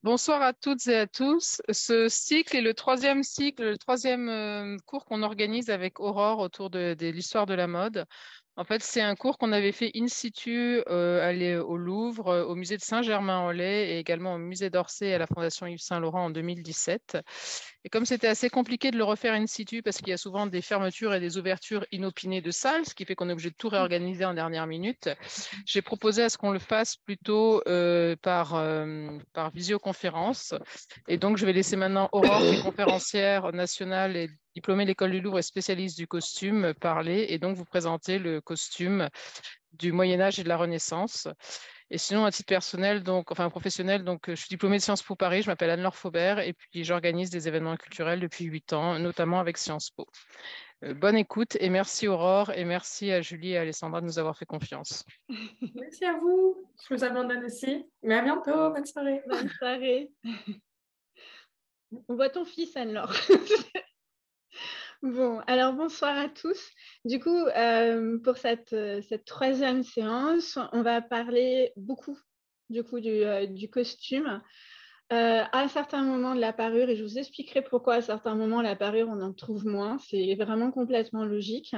Bonsoir à toutes et à tous. Ce cycle est le troisième cycle, le troisième cours qu'on organise avec Aurore autour de l'histoire de la mode. En fait, c'est un cours qu'on avait fait in situ au Louvre, au musée de Saint-Germain-en-Laye et également au musée d'Orsay et à la Fondation Yves Saint-Laurent en 2017. Et comme c'était assez compliqué de le refaire in situ parce qu'il y a souvent des fermetures et des ouvertures inopinées de salles, ce qui fait qu'on est obligé de tout réorganiser en dernière minute, j'ai proposé à ce qu'on le fasse plutôt par visioconférence. Et donc, je vais laisser maintenant Aurore, qui est conférencière nationale et diplômée de l'École du Louvre et spécialiste du costume, parler et donc vous présenter le costume du Moyen Âge et de la Renaissance. Et sinon, à titre personnel, donc, enfin professionnel, donc, je suis diplômée de Sciences Po Paris, je m'appelle Anne-Laure Faubert et puis j'organise des événements culturels depuis 8 ans, notamment avec Sciences Po. Bonne écoute et merci Aurore et merci à Julie et à Alessandra de nous avoir fait confiance. Merci à vous. Je vous abandonne aussi. Mais à bientôt. Bonne soirée. Bonne soirée. On voit ton fils, Anne-Laure. Bon, alors bonsoir à tous. Du coup, pour cette troisième séance, on va parler beaucoup du costume. À un certain moment de la parure, et je vous expliquerai pourquoi à certains moments la parure on en trouve moins, c'est vraiment complètement logique.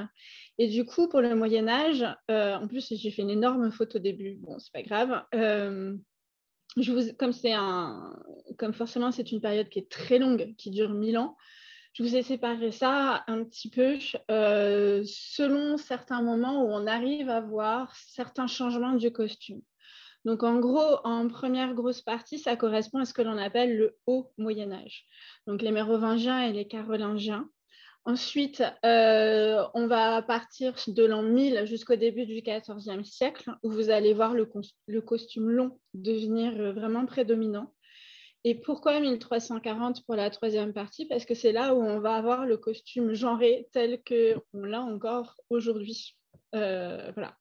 Et du coup, pour le Moyen-Âge, en plus j'ai fait une énorme faute au début, bon, c'est pas grave. Comme forcément c'est une période qui est très longue, qui dure 1000 ans, je vous ai séparé ça un petit peu selon certains moments où on arrive à voir certains changements du costume. Donc, en gros, en première grosse partie, ça correspond à ce que l'on appelle le Haut Moyen-Âge. Donc, les Mérovingiens et les Carolingiens. Ensuite, on va partir de l'an 1000 jusqu'au début du XIVe siècle, où vous allez voir le costume long devenir vraiment prédominant. Et pourquoi 1340 pour la troisième partie? Parce que c'est là où on va avoir le costume genré tel qu'on l'a encore aujourd'hui. Voilà.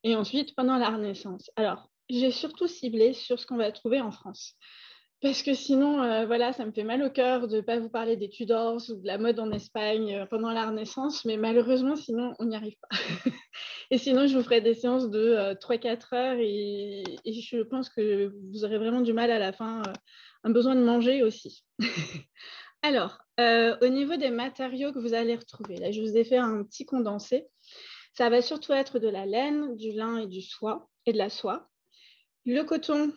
Et ensuite, pendant la Renaissance. Alors, j'ai surtout ciblé sur ce qu'on va trouver en France. Parce que sinon, voilà, ça me fait mal au cœur de ne pas vous parler des Tudors ou de la mode en Espagne pendant la Renaissance, mais malheureusement, sinon, on n'y arrive pas. Et sinon, je vous ferai des séances de 3-4 heures et je pense que vous aurez vraiment du mal à la fin, un besoin de manger aussi. Alors, au niveau des matériaux que vous allez retrouver, là, je vous ai fait un petit condensé. Ça va surtout être de la laine, du lin et du soie et de la soie. Le coton,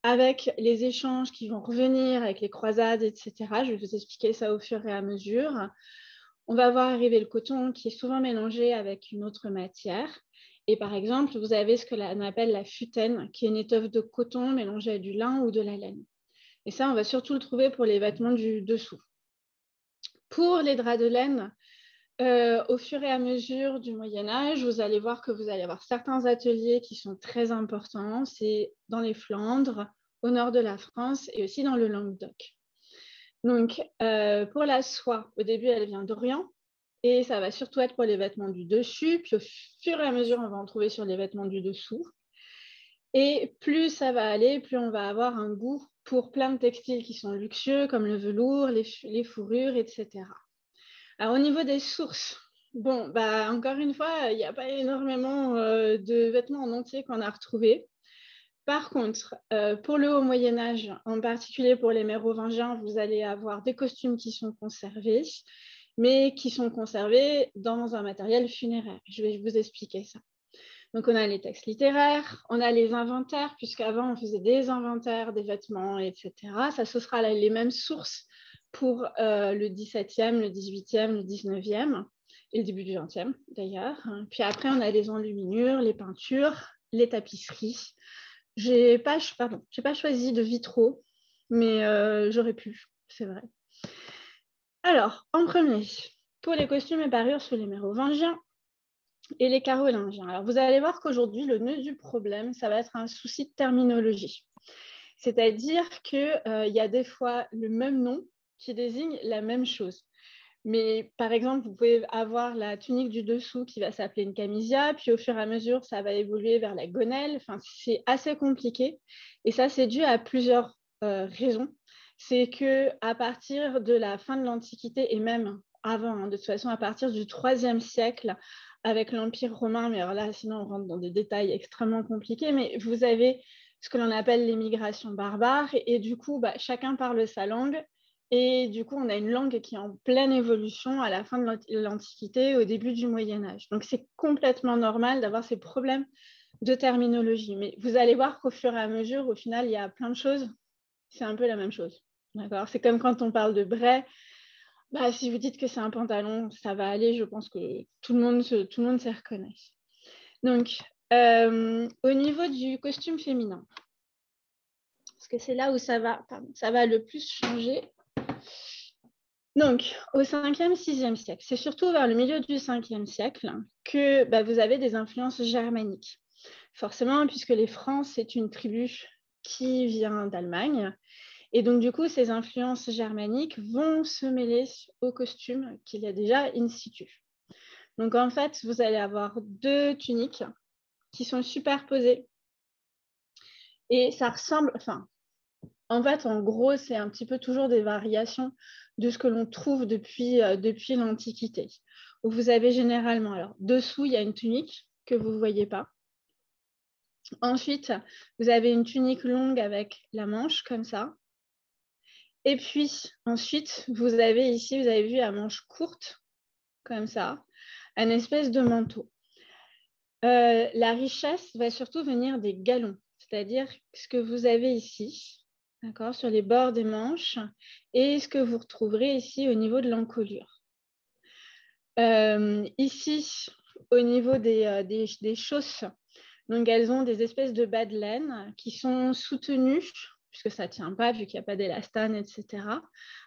avec les échanges qui vont revenir avec les croisades, etc. Je vais vous expliquer ça au fur et à mesure. On va voir arriver le coton qui est souvent mélangé avec une autre matière. Et par exemple, vous avez ce que l'on appelle la futaine, qui est une étoffe de coton mélangée à du lin ou de la laine. Et ça, on va surtout le trouver pour les vêtements du dessous. Pour les draps de laine, au fur et à mesure du Moyen-Âge, vous allez voir que vous allez avoir certains ateliers qui sont très importants. C'est dans les Flandres, au nord de la France et aussi dans le Languedoc. Donc, pour la soie, au début, elle vient d'Orient et ça va surtout être pour les vêtements du dessus. Puis au fur et à mesure, on va en trouver sur les vêtements du dessous. Et plus ça va aller, plus on va avoir un goût pour plein de textiles qui sont luxueux, comme le velours, les fourrures, etc. Alors, au niveau des sources, bon, bah, encore une fois, il n'y a pas énormément de vêtements en entier qu'on a retrouvés. Par contre, pour le Haut Moyen-Âge, en particulier pour les Mérovingiens, vous allez avoir des costumes qui sont conservés, mais qui sont conservés dans un matériel funéraire. Je vais vous expliquer ça. Donc, on a les textes littéraires, on a les inventaires, puisqu'avant, on faisait des inventaires des vêtements, etc. Ça, ce sera les mêmes sources pour le 17e, le 18e, le 19e et le début du 20e, d'ailleurs. Puis après, on a les enluminures, les peintures, les tapisseries. J'ai pas choisi de vitraux, mais j'aurais pu, c'est vrai. Alors, en premier, pour les costumes et parures sous les Mérovingiens et les Carolingiens. Alors, vous allez voir qu'aujourd'hui, le nœud du problème, ça va être un souci de terminologie. C'est-à-dire qu'il y a des fois le même nom qui désigne la même chose. Mais par exemple, vous pouvez avoir la tunique du dessous qui va s'appeler une camisia, puis au fur et à mesure, ça va évoluer vers la gonelle. Enfin, c'est assez compliqué. Et ça, c'est dû à plusieurs raisons. C'est qu'à partir de la fin de l'Antiquité et même avant, hein, de toute façon, à partir du IIIe siècle, avec l'Empire romain, mais alors là, sinon, on rentre dans des détails extrêmement compliqués, mais vous avez ce que l'on appelle les migrations barbares. Et du coup, chacun parle sa langue. Et du coup, on a une langue qui est en pleine évolution à la fin de l'Antiquité, au début du Moyen-Âge. Donc, c'est complètement normal d'avoir ces problèmes de terminologie. Mais vous allez voir qu'au fur et à mesure, au final, il y a plein de choses. C'est un peu la même chose. D'accord ? C'est comme quand on parle de Bray. Si vous dites que c'est un pantalon, ça va aller. Je pense que tout le monde s'y reconnaît. Donc, au niveau du costume féminin, parce que c'est là où ça va le plus changer. Donc, au 5e, 6e siècle, c'est surtout vers le milieu du 5e siècle que vous avez des influences germaniques. Forcément, puisque les Francs, c'est une tribu qui vient d'Allemagne. Et donc, du coup, ces influences germaniques vont se mêler au costume qu'il y a déjà in situ. Donc, en fait, vous allez avoir 2 tuniques qui sont superposées. Et ça ressemble... En fait, en gros, c'est un petit peu toujours des variations de ce que l'on trouve depuis l'Antiquité. Où vous avez généralement... Alors, dessous, il y a une tunique que vous ne voyez pas. Ensuite, vous avez une tunique longue avec la manche, comme ça. Et puis, ensuite, vous avez ici, vous avez vu à manche courte, comme ça, un espèce de manteau. La richesse va surtout venir des galons, c'est-à-dire ce que vous avez ici, d'accord, sur les bords des manches, et ce que vous retrouverez ici au niveau de l'encolure. Ici, au niveau des chausses, donc elles ont des espèces de bas de laine qui sont soutenues, puisque ça ne tient pas, vu qu'il n'y a pas d'élastane, etc.,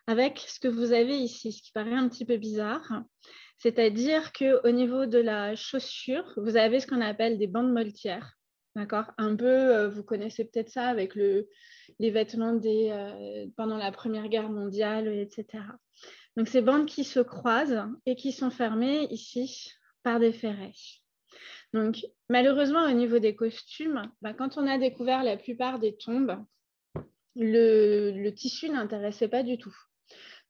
avec ce que vous avez ici, ce qui paraît un petit peu bizarre. C'est-à-dire qu'au niveau de la chaussure, vous avez ce qu'on appelle des bandes moltières. D'accord ? Un peu, vous connaissez peut-être ça avec les vêtements pendant la Première Guerre mondiale, etc. Donc, ces bandes qui se croisent et qui sont fermées ici par des ferrets. Donc, malheureusement, au niveau des costumes, quand on a découvert la plupart des tombes, le tissu n'intéressait pas du tout.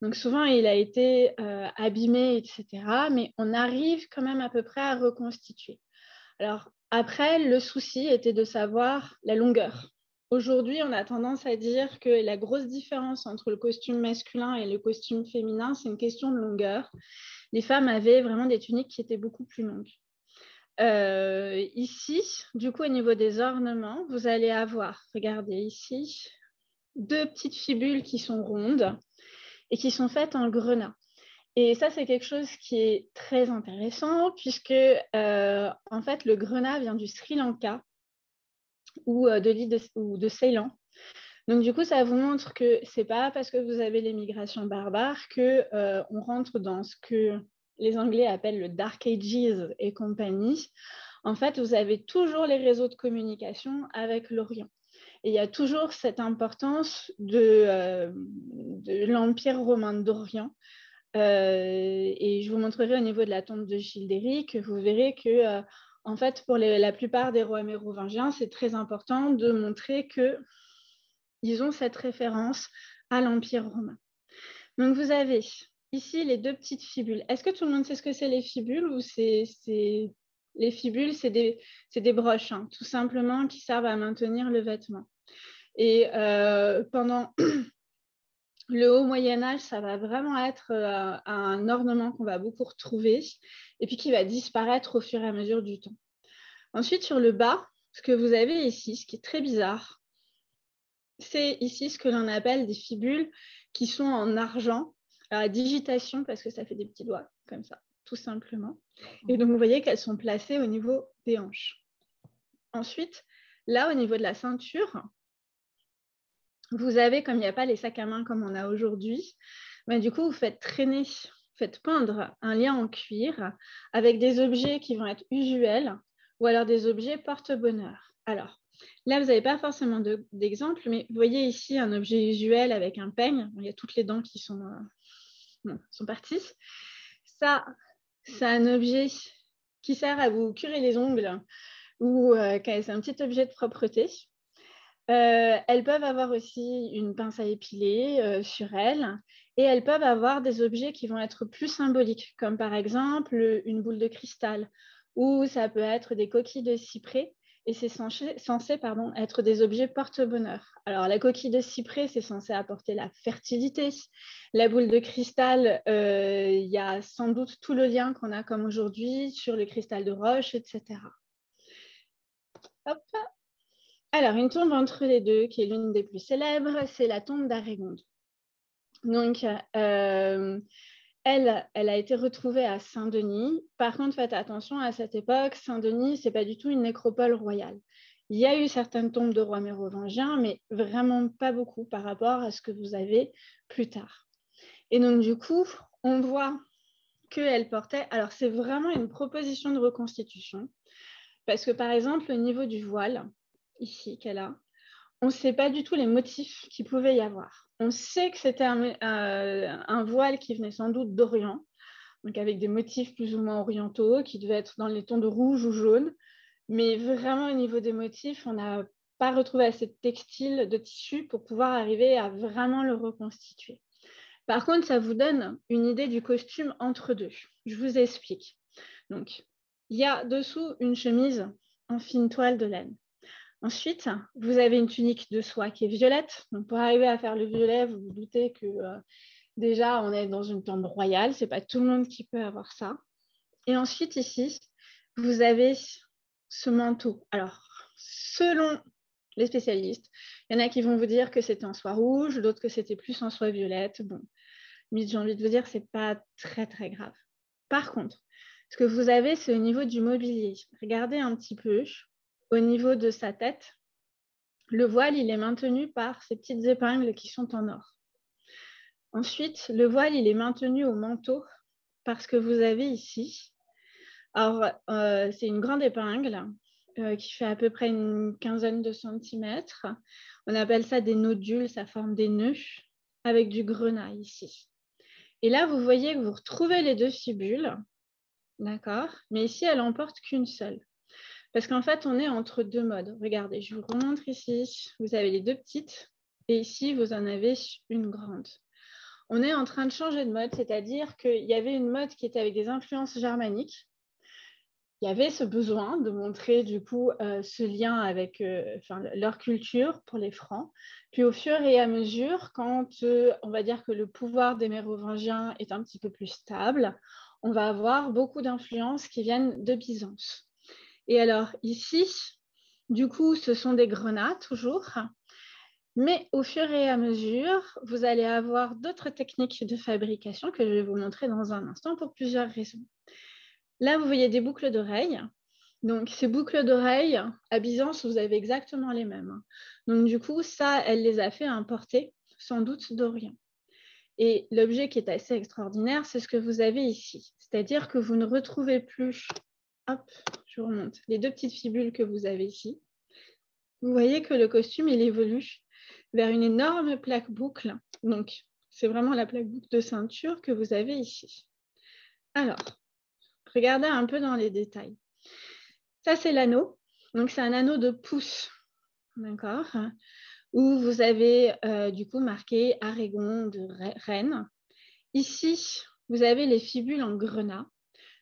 Donc, souvent, il a été abîmé, etc. Mais on arrive quand même à peu près à reconstituer. Alors, après, le souci était de savoir la longueur. Aujourd'hui, on a tendance à dire que la grosse différence entre le costume masculin et le costume féminin, c'est une question de longueur. Les femmes avaient vraiment des tuniques qui étaient beaucoup plus longues. Ici, du coup, au niveau des ornements, vous allez avoir, regardez ici, 2 petites fibules qui sont rondes et qui sont faites en grenat. Et ça, c'est quelque chose qui est très intéressant puisque, en fait, le grenat vient du Sri Lanka ou de l'île de Ceylan. Donc, du coup, ça vous montre que ce n'est pas parce que vous avez les migrations barbares qu'on rentre dans ce que les Anglais appellent le Dark Ages et compagnie. En fait, vous avez toujours les réseaux de communication avec l'Orient. Et il y a toujours cette importance de l'Empire romain d'Orient. Et je vous montrerai au niveau de la tombe de Childéric, vous verrez que, en fait, pour la plupart des rois mérovingiens, c'est très important de montrer qu'ils ont cette référence à l'Empire romain. Donc, vous avez ici les 2 petites fibules. Est-ce que tout le monde sait ce que c'est les fibules ou les fibules, c'est des broches, hein, tout simplement, qui servent à maintenir le vêtement. Et pendant le haut Moyen-Âge, ça va vraiment être un ornement qu'on va beaucoup retrouver et puis qui va disparaître au fur et à mesure du temps. Ensuite, sur le bas, ce que vous avez ici, ce qui est très bizarre, c'est ici ce que l'on appelle des fibules qui sont en argent, à digitation, parce que ça fait des petits doigts, comme ça, tout simplement. Et donc, vous voyez qu'elles sont placées au niveau des hanches. Ensuite, là, au niveau de la ceinture, vous avez, comme il n'y a pas les sacs à main comme on a aujourd'hui, du coup, vous faites traîner, vous faites peindre un lien en cuir avec des objets qui vont être usuels ou alors des objets porte-bonheur. Alors, là, vous n'avez pas forcément d'exemple, mais vous voyez ici un objet usuel avec un peigne. Il y a toutes les dents qui sont parties. Ça, c'est un objet qui sert à vous curer les ongles ou c'est un petit objet de propreté. Elles peuvent avoir aussi une pince à épiler sur elles et elles peuvent avoir des objets qui vont être plus symboliques, comme par exemple une boule de cristal ou ça peut être des coquilles de cyprès et c'est censé être des objets porte-bonheur. Alors, la coquille de cyprès, c'est censé apporter la fertilité. La boule de cristal, il y a sans doute tout le lien qu'on a comme aujourd'hui sur le cristal de roche, etc. Hop. Alors, une tombe entre les deux, qui est l'une des plus célèbres, c'est la tombe d'Arégonde. Donc, elle a été retrouvée à Saint-Denis. Par contre, faites attention, à cette époque, Saint-Denis, ce n'est pas du tout une nécropole royale. Il y a eu certaines tombes de rois mérovingiens, mais vraiment pas beaucoup par rapport à ce que vous avez plus tard. Et donc, du coup, on voit qu'elle portait... Alors, c'est vraiment une proposition de reconstitution, parce que, par exemple, au niveau du voile, ici, qu'elle a, on ne sait pas du tout les motifs qu'il pouvait y avoir. On sait que c'était un voile qui venait sans doute d'Orient, donc avec des motifs plus ou moins orientaux, qui devaient être dans les tons de rouge ou jaune. Mais vraiment, au niveau des motifs, on n'a pas retrouvé assez de textile, de tissu pour pouvoir arriver à vraiment le reconstituer. Par contre, ça vous donne une idée du costume entre deux. Je vous explique. Donc, il y a dessous une chemise en fine toile de laine. Ensuite, vous avez une tunique de soie qui est violette. Donc, pour arriver à faire le violet, vous vous doutez que déjà, on est dans une tombe royale. Ce n'est pas tout le monde qui peut avoir ça. Et ensuite, ici, vous avez ce manteau. Alors, selon les spécialistes, il y en a qui vont vous dire que c'était en soie rouge, d'autres que c'était plus en soie violette. Bon, mais j'ai envie de vous dire, ce n'est pas très, très grave. Par contre, ce que vous avez, c'est au niveau du mobilier. Regardez un petit peu. Au niveau de sa tête, le voile, il est maintenu par ces petites épingles qui sont en or. Ensuite, le voile, il est maintenu au manteau parce que vous avez ici, alors c'est une grande épingle qui fait à peu près une quinzaine de centimètres. On appelle ça des nodules, ça forme des nœuds avec du grenat ici. Et là, vous voyez que vous retrouvez les deux fibules, d'accord? Mais ici, elle n'en porte qu'une seule. Parce qu'en fait, on est entre deux modes. Regardez, je vous remontre ici. Vous avez les deux petites et ici, vous en avez une grande. On est en train de changer de mode, c'est-à-dire qu'il y avait une mode qui était avec des influences germaniques. Il y avait ce besoin de montrer du coup ce lien avec leur culture pour les Francs. Puis au fur et à mesure, quand on va dire que le pouvoir des Mérovingiens est un petit peu plus stable, on va avoir beaucoup d'influences qui viennent de Byzance. Et alors ici, du coup, ce sont des grenats toujours, mais au fur et à mesure, vous allez avoir d'autres techniques de fabrication que je vais vous montrer dans un instant pour plusieurs raisons. Là, vous voyez des boucles d'oreilles. Donc, ces boucles d'oreilles, à Byzance, vous avez exactement les mêmes. Donc, du coup, ça, elle les a fait importer, sans doute d'Orient. Et l'objet qui est assez extraordinaire, c'est ce que vous avez ici. C'est-à-dire que vous ne retrouvez plus... Hop, je remonte. Les deux petites fibules que vous avez ici. Vous voyez que le costume, il évolue vers une énorme plaque boucle. Donc, c'est vraiment la plaque boucle de ceinture que vous avez ici. Alors, regardez un peu dans les détails. Ça, c'est l'anneau. Donc, c'est un anneau de pouce, d'accord, où vous avez du coup marqué Arégonde de Rennes. Ici, vous avez les fibules en grenat.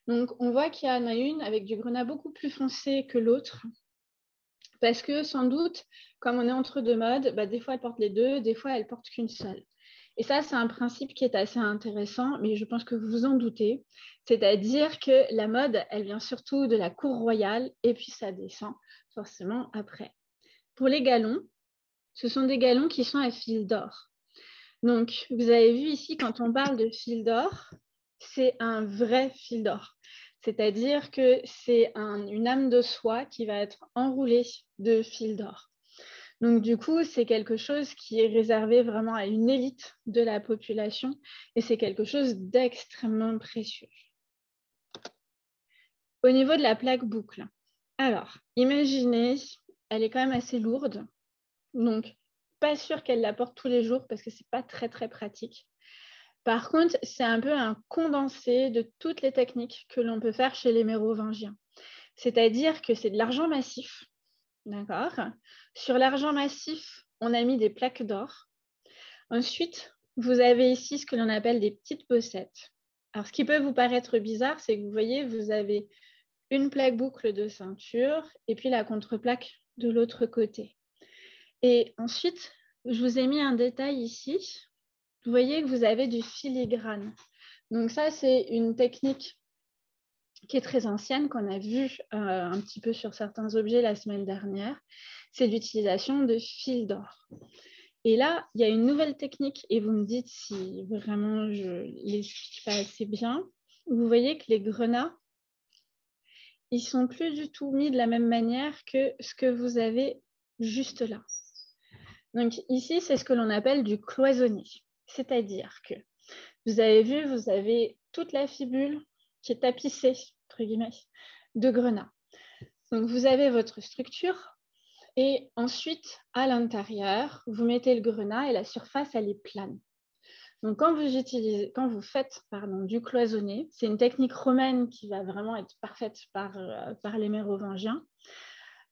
Donc, on voit qu'il y en a une avec du grenat beaucoup plus foncé que l'autre. Parce que sans doute, comme on est entre deux modes, des fois elle porte les deux, des fois elle porte qu'une seule. Et ça, c'est un principe qui est assez intéressant, mais je pense que vous vous en doutez. C'est-à-dire que la mode, elle vient surtout de la cour royale et puis ça descend forcément après. Pour les galons, ce sont des galons qui sont à fil d'or. Donc, vous avez vu ici, quand on parle de fil d'or, c'est un vrai fil d'or. C'est-à-dire que c'est une âme de soie qui va être enroulée de fil d'or. Donc, du coup, c'est quelque chose qui est réservé vraiment à une élite de la population et c'est quelque chose d'extrêmement précieux. Au niveau de la plaque boucle, alors, imaginez, elle est quand même assez lourde. Donc, pas sûr qu'elle la porte tous les jours parce que ce n'est pas très, très pratique. Par contre, c'est un peu un condensé de toutes les techniques que l'on peut faire chez les Mérovingiens. C'est-à-dire que c'est de l'argent massif, d'accord? Sur l'argent massif, on a mis des plaques d'or. Ensuite, vous avez ici ce que l'on appelle des petites bossettes. Alors, ce qui peut vous paraître bizarre, c'est que vous voyez, vous avez une plaque boucle de ceinture et puis la contreplaque de l'autre côté. Et ensuite, je vous ai mis un détail ici. Vous voyez que vous avez du filigrane. Donc ça, c'est une technique qui est très ancienne, qu'on a vue un petit peu sur certains objets la semaine dernière. C'est l'utilisation de fil d'or. Et là, il y a une nouvelle technique, et vous me dites si vraiment je ne l'explique pas assez bien. Vous voyez que les grenats, ils ne sont plus du tout mis de la même manière que ce que vous avez juste là. Donc ici, c'est ce que l'on appelle du cloisonné. C'est-à-dire que vous avez vu, vous avez toute la fibule qui est tapissée, entre guillemets, de grenats. Donc vous avez votre structure et ensuite, à l'intérieur, vous mettez le grenat et la surface, elle est plane. Donc quand vous faites du cloisonné, c'est une technique romaine qui va vraiment être parfaite par les Mérovingiens.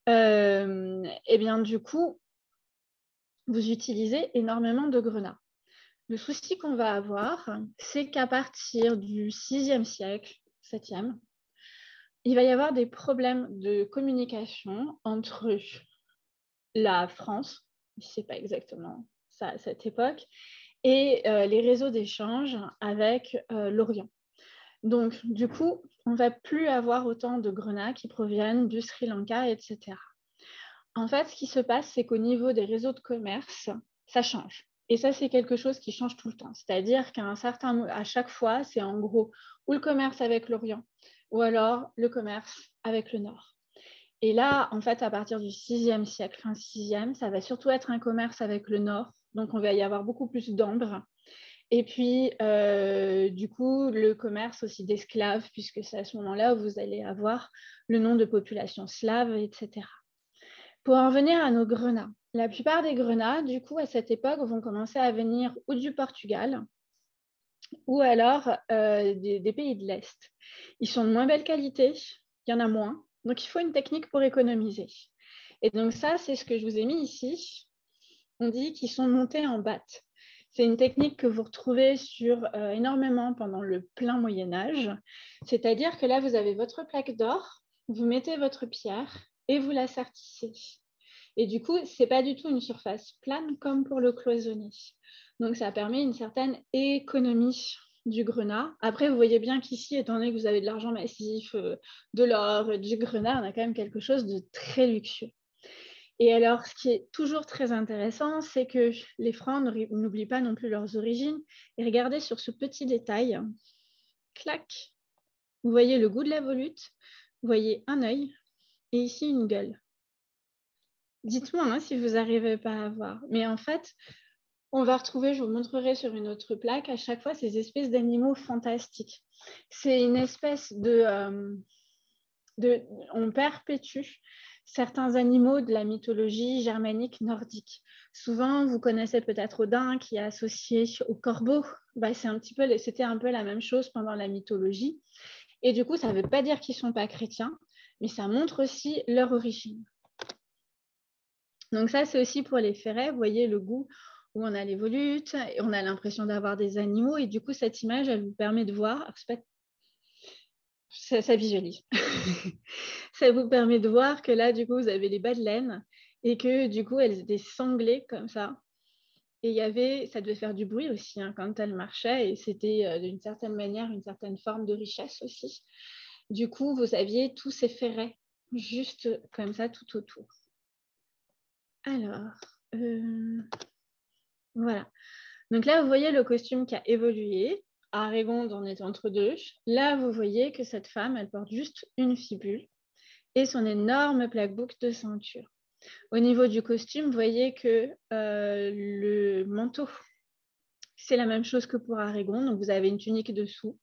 Et bien du coup, vous utilisez énormément de grenats. Le souci qu'on va avoir, c'est qu'à partir du 6e siècle, 7e, il va y avoir des problèmes de communication entre la France, je ne sais pas exactement ça à cette époque, et les réseaux d'échange avec l'Orient. Donc, du coup, on ne va plus avoir autant de grenats qui proviennent du Sri Lanka, etc. En fait, ce qui se passe, c'est qu'au niveau des réseaux de commerce, ça change. Et ça, c'est quelque chose qui change tout le temps. C'est-à-dire à chaque fois, c'est en gros ou le commerce avec l'Orient ou alors le commerce avec le Nord. Et là, en fait, à partir du 6e siècle, fin 6e, ça va surtout être un commerce avec le Nord. Donc, on va y avoir beaucoup plus d'ambre. Et puis, du coup, le commerce aussi d'esclaves, puisque c'est à ce moment-là où vous allez avoir le nom de population slave, etc. Pour en venir à nos grenats, la plupart des grenats, du coup, à cette époque, vont commencer à venir ou du Portugal ou alors des pays de l'Est. Ils sont de moins belle qualité, il y en a moins, donc il faut une technique pour économiser. Et donc ça, c'est ce que je vous ai mis ici. On dit qu'ils sont montés en batte. C'est une technique que vous retrouvez énormément pendant le plein Moyen-Âge. C'est-à-dire que là, vous avez votre plaque d'or, vous mettez votre pierre et vous la sertissez. Et du coup, ce n'est pas du tout une surface plane comme pour le cloisonné. Donc, ça permet une certaine économie du grenat. Après, vous voyez bien qu'ici, étant donné que vous avez de l'argent massif, de l'or, du grenat, on a quand même quelque chose de très luxueux. Et alors, ce qui est toujours très intéressant, c'est que les Francs n'oublient pas non plus leurs origines. Et regardez sur ce petit détail. Clac. Vous voyez le goût de la volute. Vous voyez un œil. Et ici, une gueule. Dites-moi si vous n'arrivez pas à voir. Mais en fait, on va retrouver, je vous montrerai sur une autre plaque, à chaque fois ces espèces d'animaux fantastiques. C'est une espèce on perpétue certains animaux de la mythologie germanique nordique. Souvent, vous connaissez peut-être Odin qui est associé au corbeau. C'était un peu la même chose pendant la mythologie. Et du coup, ça ne veut pas dire qu'ils ne sont pas chrétiens, mais ça montre aussi leur origine. Donc ça, c'est aussi pour les ferrets. Vous voyez le goût où on a les volutes, et on a l'impression d'avoir des animaux. Et du coup, cette image, elle vous permet de voir... Ça visualise. Ça vous permet de voir que là, du coup, vous avez les bas de laine et que, du coup, elles étaient sanglées comme ça. Et ça devait faire du bruit aussi quand elles marchaient. Et c'était d'une certaine manière, une certaine forme de richesse aussi. Du coup, vous aviez tous ces ferrets juste comme ça tout autour. Alors, voilà. Donc là, vous voyez le costume qui a évolué. Arégonde en est entre deux. Là, vous voyez que cette femme, elle porte juste une fibule et son énorme plaque boucle de ceinture. Au niveau du costume, vous voyez que le manteau, c'est la même chose que pour Arégonde. Donc, vous avez une tunique dessous,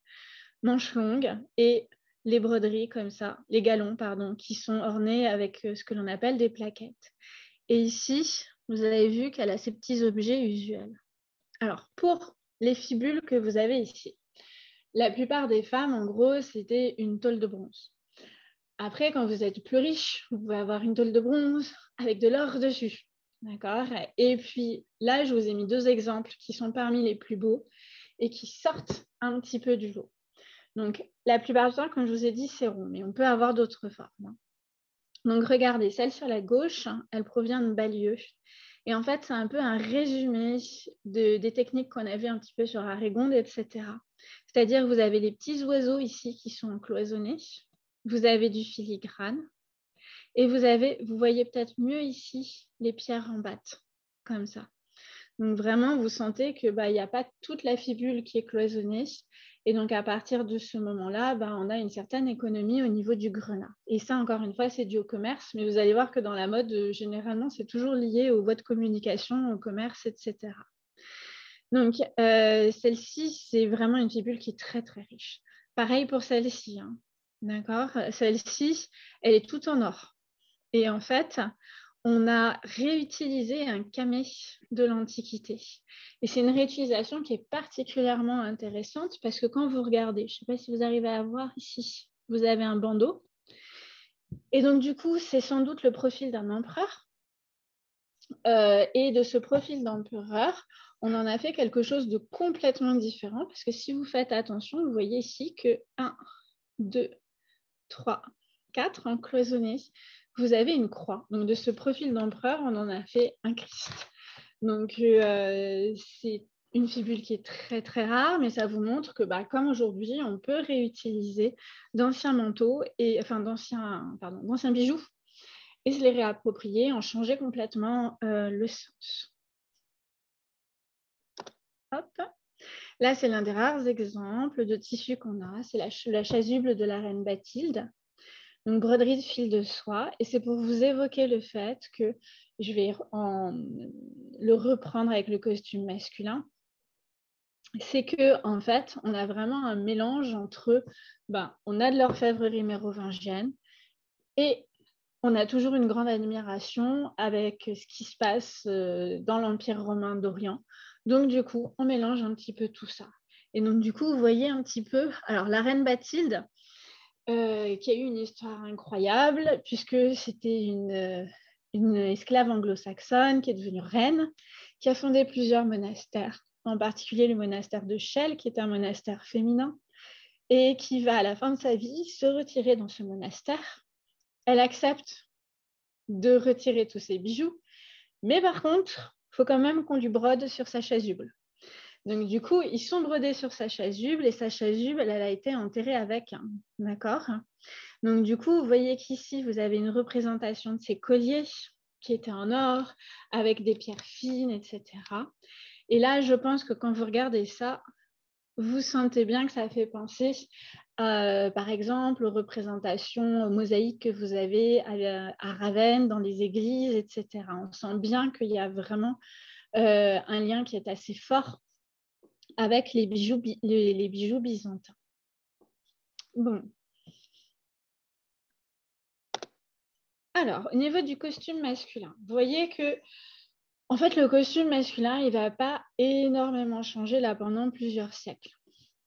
manches longues et les broderies comme ça, les galons, pardon, qui sont ornés avec ce que l'on appelle des plaquettes. Et ici, vous avez vu qu'elle a ces petits objets usuels. Alors, pour les fibules que vous avez ici, la plupart des femmes, en gros, c'était une tôle de bronze. Après, quand vous êtes plus riche, vous pouvez avoir une tôle de bronze avec de l'or dessus. D'accord ? Et puis là, je vous ai mis 2 exemples qui sont parmi les plus beaux et qui sortent un petit peu du lot. Donc, la plupart du temps, comme je vous ai dit, c'est rond, mais on peut avoir d'autres formes. Donc, regardez, celle sur la gauche, elle provient de Balieu. Et en fait, c'est un peu un résumé des techniques qu'on a vues un petit peu sur Arégonde, etc. C'est-à-dire que vous avez les petits oiseaux ici qui sont cloisonnés, vous avez du filigrane, et vous voyez peut-être mieux ici les pierres en batte, comme ça. Donc vraiment, vous sentez qu'il n'y a pas toute la fibule qui est cloisonnée. Et donc, à partir de ce moment-là, on a une certaine économie au niveau du grenat. Et ça, encore une fois, c'est dû au commerce. Mais vous allez voir que dans la mode, généralement, c'est toujours lié aux voies de communication, au commerce, etc. Donc, celle-ci, c'est vraiment une fibule qui est très, très riche. Pareil pour celle-ci. Hein. D'accord ? Celle-ci, elle est toute en or. Et en fait, on a réutilisé un camée de l'Antiquité. Et c'est une réutilisation qui est particulièrement intéressante parce que quand vous regardez, je ne sais pas si vous arrivez à voir ici, vous avez un bandeau. Et donc, du coup, c'est sans doute le profil d'un empereur. Et de ce profil d'empereur, on en a fait quelque chose de complètement différent parce que si vous faites attention, vous voyez ici que 1, 2, 3, 4 en cloisonné, vous avez une croix. Donc, de ce profil d'empereur, on en a fait un Christ. Donc, c'est une fibule qui est très, très rare, mais ça vous montre que, comme aujourd'hui, on peut réutiliser d'anciens manteaux, d'anciens bijoux, et se les réapproprier, en changer complètement le sens. Hop. Là, c'est l'un des rares exemples de tissu qu'on a. C'est la chasuble de la reine Bathilde. Donc, broderie de fil de soie. Et c'est pour vous évoquer le fait que je vais le reprendre avec le costume masculin. C'est que en fait, on a vraiment un mélange entre, on a de l'orfèvrerie mérovingienne et on a toujours une grande admiration avec ce qui se passe dans l'Empire romain d'Orient. Donc, du coup, on mélange un petit peu tout ça. Et donc, du coup, vous voyez un petit peu... Alors, la reine Bathilde, qui a eu une histoire incroyable, puisque c'était une esclave anglo-saxonne qui est devenue reine, qui a fondé plusieurs monastères, en particulier le monastère de Chelles, qui est un monastère féminin, et qui va, à la fin de sa vie, se retirer dans ce monastère. Elle accepte de retirer tous ses bijoux, mais par contre, il faut quand même qu'on lui brode sur sa chasuble. Donc, du coup, ils sont brodés sur sa chasuble et sa chasuble, elle a été enterrée avec. D'accord ? Donc, du coup, vous voyez qu'ici, vous avez une représentation de ces colliers qui étaient en or, avec des pierres fines, etc. Et là, je pense que quand vous regardez ça, vous sentez bien que ça fait penser, par exemple, aux représentations mosaïques que vous avez à Ravenne, dans les églises, etc. On sent bien qu'il y a vraiment un lien qui est assez fort avec les bijoux byzantins. Bon. Alors, au niveau du costume masculin, vous voyez que, en fait, le costume masculin, il ne va pas énormément changer là pendant plusieurs siècles.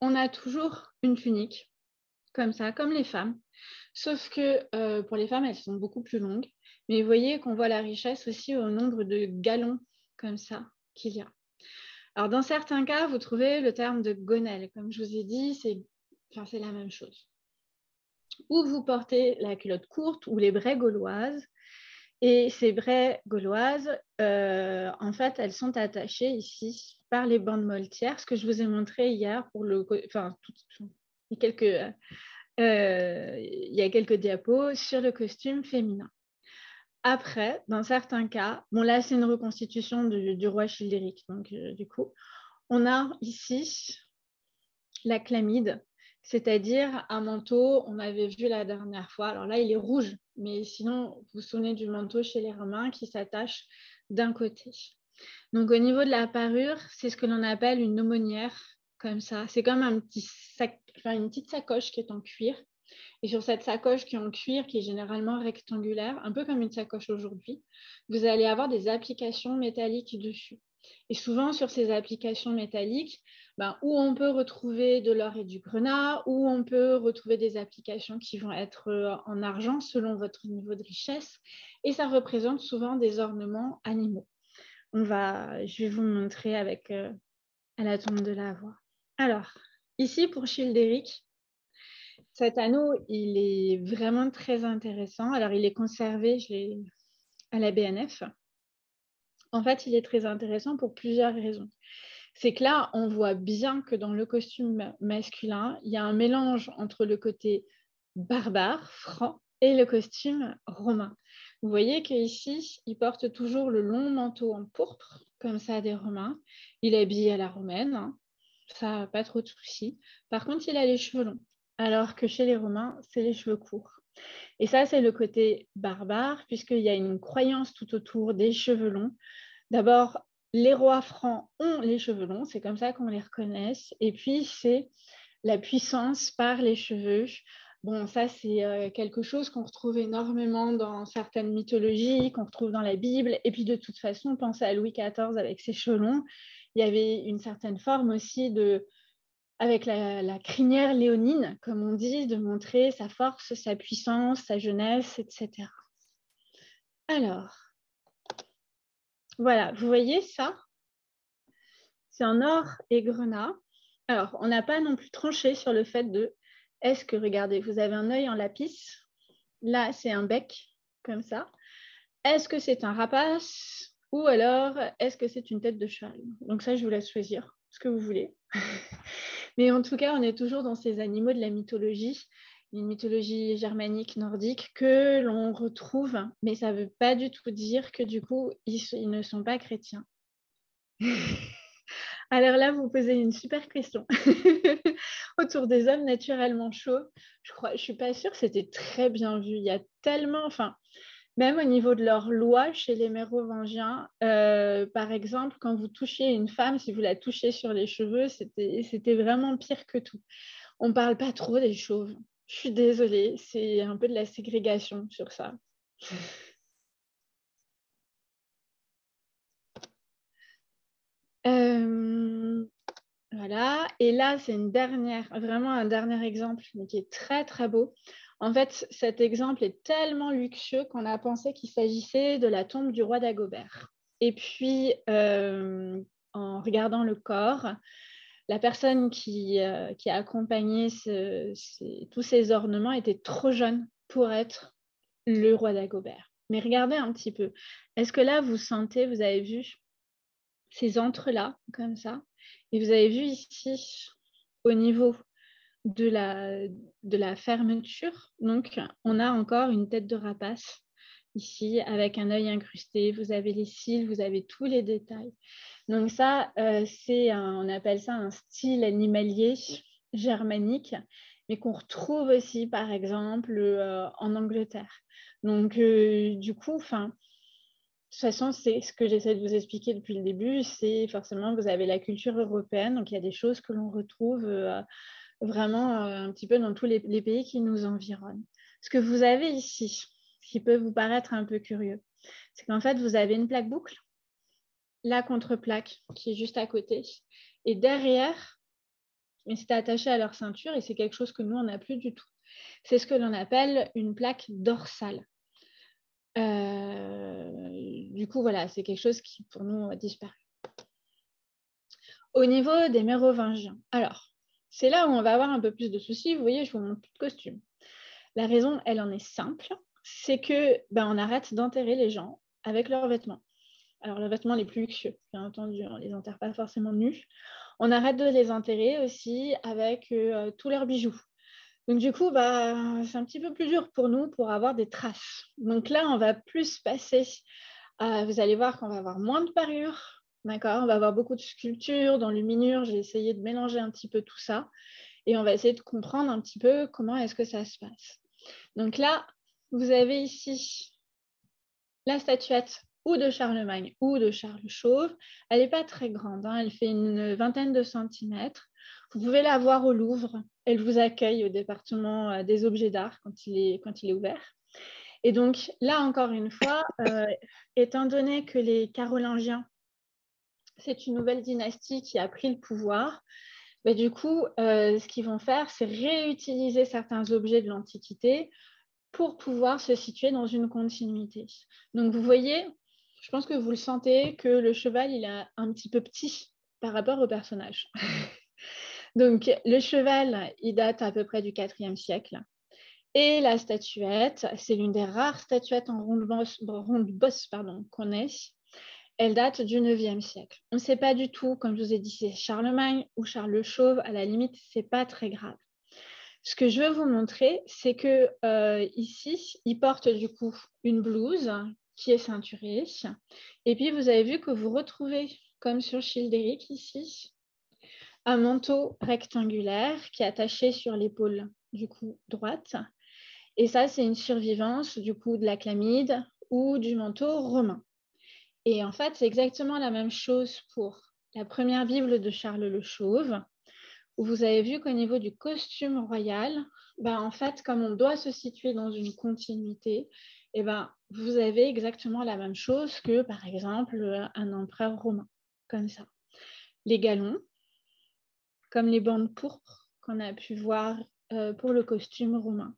On a toujours une tunique, comme ça, comme les femmes, sauf que pour les femmes, elles sont beaucoup plus longues. Mais vous voyez qu'on voit la richesse aussi au nombre de galons, comme ça, qu'il y a. Alors, dans certains cas, vous trouvez le terme de gonelle. Comme je vous ai dit, c'est la même chose. Ou vous portez la culotte courte ou les braies gauloises. Et ces braies gauloises, en fait, elles sont attachées ici par les bandes moltières, ce que je vous ai montré hier pour il y a quelques diapos sur le costume féminin. Après, dans certains cas, là, c'est une reconstitution du roi Childéric. Donc, du coup, on a ici la chlamyde, c'est-à-dire un manteau, on avait vu la dernière fois. Alors là, il est rouge, mais sinon, vous vous souvenez du manteau chez les Romains qui s'attache d'un côté. Donc, au niveau de la parure, c'est ce que l'on appelle une aumônière, comme ça. C'est comme un petit sac, une petite sacoche qui est en cuir. Et sur cette sacoche qui est en cuir, qui est généralement rectangulaire, un peu comme une sacoche aujourd'hui, vous allez avoir des applications métalliques dessus. Et souvent, sur ces applications métalliques, où on peut retrouver de l'or et du grenat, où on peut retrouver des applications qui vont être en argent selon votre niveau de richesse. Et ça représente souvent des ornements animaux. Je vais vous montrer à la tombe de la voix. Alors, ici, pour Childéric, Cet anneau, il est vraiment très intéressant. Alors, il est conservé à la BNF. En fait, il est très intéressant pour plusieurs raisons. C'est que là, on voit bien que dans le costume masculin, il y a un mélange entre le côté barbare, franc, et le costume romain. Vous voyez qu'ici, il porte toujours le long manteau en pourpre, comme ça, des Romains. Il est habillé à la romaine, hein. Ça, pas trop de soucis. Par contre, il a les cheveux longs, alors que chez les Romains, c'est les cheveux courts. Et ça, c'est le côté barbare, puisqu'il y a une croyance tout autour des cheveux longs. D'abord, les rois francs ont les cheveux longs, c'est comme ça qu'on les reconnaît. Et puis, c'est la puissance par les cheveux. Bon, ça, c'est quelque chose qu'on retrouve énormément dans certaines mythologies, qu'on retrouve dans la Bible. Et puis, de toute façon, pensez à Louis XIV avec ses cheveux longs. Il y avait une certaine forme aussi avec la crinière léonine, comme on dit, de montrer sa force, sa puissance, sa jeunesse, etc. Alors, voilà, vous voyez ça? C'est en or et grenat. Alors, on n'a pas non plus tranché sur le fait de, est-ce que, regardez, vous avez un œil en lapis, là, c'est un bec, comme ça. Est-ce que c'est un rapace ou alors, est-ce que c'est une tête de cheval? Donc ça, je vous laisse choisir ce que vous voulez. Mais en tout cas, on est toujours dans ces animaux de la mythologie, une mythologie germanique, nordique, que l'on retrouve, mais ça ne veut pas du tout dire que du coup, ils ne sont pas chrétiens. Alors là, vous posez une super question autour des hommes naturellement chauds. Je ne suis pas sûre que c'était très bien vu. Il y a tellement, enfin, même au niveau de leur loi chez les Mérovingiens, par exemple, quand vous touchiez une femme, si vous la touchiez sur les cheveux, c'était vraiment pire que tout. On ne parle pas trop des chauves. Je suis désolée, c'est un peu de la ségrégation sur ça. Voilà, et là, c'est vraiment un dernier exemple, mais qui est très, très beau. En fait, cet exemple est tellement luxueux qu'on a pensé qu'il s'agissait de la tombe du roi Dagobert. Et puis, en regardant le corps, la personne qui a accompagné tous ces ornements était trop jeune pour être le roi Dagobert. Mais regardez un petit peu. Est-ce que là, vous avez vu ces entre-là, comme ça? Et vous avez vu ici, au niveau de la fermeture, donc on a encore une tête de rapace ici, avec un œil incrusté. Vous avez les cils, vous avez tous les détails. Donc ça, on appelle ça un style animalier germanique, mais qu'on retrouve aussi, par exemple, en Angleterre. Donc, du coup, de toute façon, c'est ce que j'essaie de vous expliquer depuis le début, c'est forcément, vous avez la culture européenne, donc il y a des choses que l'on retrouve vraiment un petit peu dans tous les pays qui nous environnent. Ce que vous avez ici, qui peut vous paraître un peu curieux, c'est qu'en fait, vous avez une plaque boucle, la contre-plaque qui est juste à côté, et derrière, mais c'est attaché à leur ceinture, et c'est quelque chose que nous, on n'a plus du tout. C'est ce que l'on appelle une plaque dorsale. Du coup, voilà, c'est quelque chose qui, pour nous, a disparu. Au niveau des Mérovingiens, alors, c'est là où on va avoir un peu plus de soucis. Vous voyez, je vous montre plus de costume. La raison, elle en est simple, c'est que on arrête d'enterrer les gens avec leurs vêtements. Alors, les vêtements les plus luxueux, bien entendu, on ne les enterre pas forcément nus. On arrête de les enterrer aussi avec tous leurs bijoux. Donc, du coup, c'est un petit peu plus dur pour nous pour avoir des traces. Donc là, on va plus passer. Vous allez voir qu'on va avoir moins de parures. D'accord, on va avoir beaucoup de sculptures, d'enluminures. J'ai essayé de mélanger un petit peu tout ça. Et on va essayer de comprendre un petit peu comment est-ce que ça se passe. Donc là, vous avez ici la statuette ou de Charlemagne ou de Charles Chauve. Elle n'est pas très grande, hein, elle fait une vingtaine de centimètres. Vous pouvez la voir au Louvre. Elle vous accueille au département des objets d'art quand il est ouvert. Et donc là, encore une fois, étant donné que les Carolingiens, c'est une nouvelle dynastie qui a pris le pouvoir, du coup, ce qu'ils vont faire, c'est réutiliser certains objets de l'Antiquité pour pouvoir se situer dans une continuité. Donc, vous voyez, je pense que vous le sentez, que le cheval, il est un petit peu petit par rapport au personnage. Donc, le cheval, il date à peu près du IVe siècle. Et la statuette, c'est l'une des rares statuettes en ronde-bosse qu'on ait. Elle date du IXe siècle. On ne sait pas du tout, comme je vous ai dit, si c'est Charlemagne ou Charles le Chauve. À la limite, ce n'est pas très grave. Ce que je veux vous montrer, c'est que ici, il porte du coup une blouse qui est ceinturée. Et puis, vous avez vu que vous retrouvez, comme sur Childéric ici, un manteau rectangulaire qui est attaché sur l'épaule du coup droite. Et ça, c'est une survivance du coup de la chlamyde ou du manteau romain. Et en fait, c'est exactement la même chose pour la première Bible de Charles le Chauve, où vous avez vu qu'au niveau du costume royal, en fait, comme on doit se situer dans une continuité, vous avez exactement la même chose que, par exemple, un empereur romain, comme ça. Les galons, comme les bandes pourpres qu'on a pu voir pour le costume romain.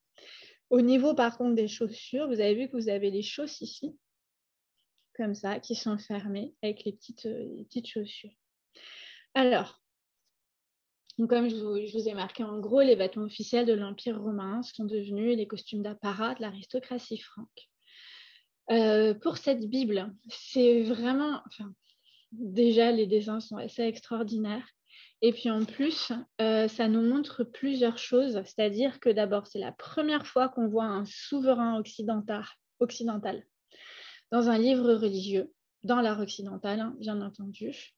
Au niveau, par contre, des chaussures, vous avez vu que vous avez les chausses ici, comme ça, qui sont fermées avec les petites chaussures. Alors, comme je vous ai marqué en gros, les vêtements officiels de l'Empire romain sont devenus les costumes d'apparat de l'aristocratie franque. Pour cette Bible, c'est vraiment... déjà, les dessins sont assez extraordinaires. Et puis en plus, ça nous montre plusieurs choses. C'est-à-dire que d'abord, c'est la première fois qu'on voit un souverain occidental dans un livre religieux, dans l'art occidental, bien entendu.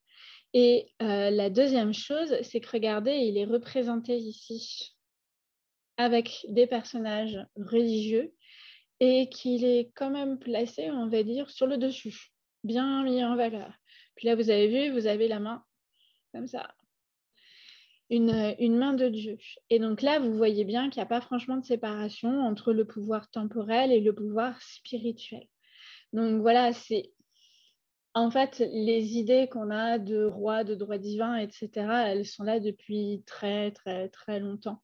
Et la deuxième chose, c'est que regardez, il est représenté ici avec des personnages religieux et qu'il est quand même placé, on va dire, sur le dessus, bien mis en valeur. Puis là, vous avez vu, vous avez la main comme ça, une main de Dieu. Et donc là, vous voyez bien qu'il n'y a pas franchement de séparation entre le pouvoir temporel et le pouvoir spirituel. Donc voilà, c'est en fait les idées qu'on a de roi, de droit divin, etc., elles sont là depuis très, très, très longtemps,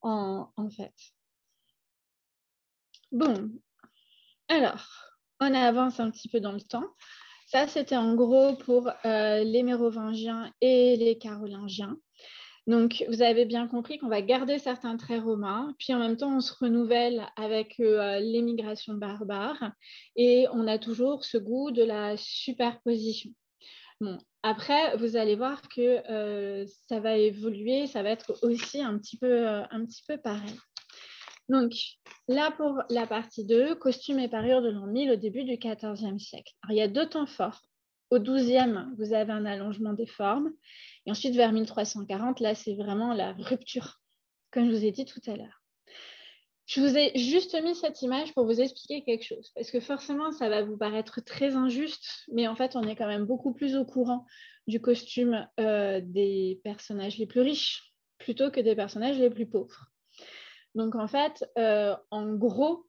en fait. Bon, alors, on avance un petit peu dans le temps. Ça, c'était en gros pour les Mérovingiens et les Carolingiens. Donc, vous avez bien compris qu'on va garder certains traits romains, puis en même temps, on se renouvelle avec l'émigration barbare et on a toujours ce goût de la superposition. Bon, après, vous allez voir que ça va évoluer, ça va être aussi un petit peu pareil. Donc, là, pour la partie 2, costumes et parures de l'an 1000 au début du XIVe siècle. Alors, il y a deux temps forts. Au XIIe, vous avez un allongement des formes. Et ensuite, vers 1340, là, c'est vraiment la rupture, comme je vous ai dit tout à l'heure. Je vous ai juste mis cette image pour vous expliquer quelque chose, parce que forcément, ça va vous paraître très injuste, mais en fait, on est quand même beaucoup plus au courant du costume des personnages les plus riches plutôt que des personnages les plus pauvres. Donc, en fait, en gros,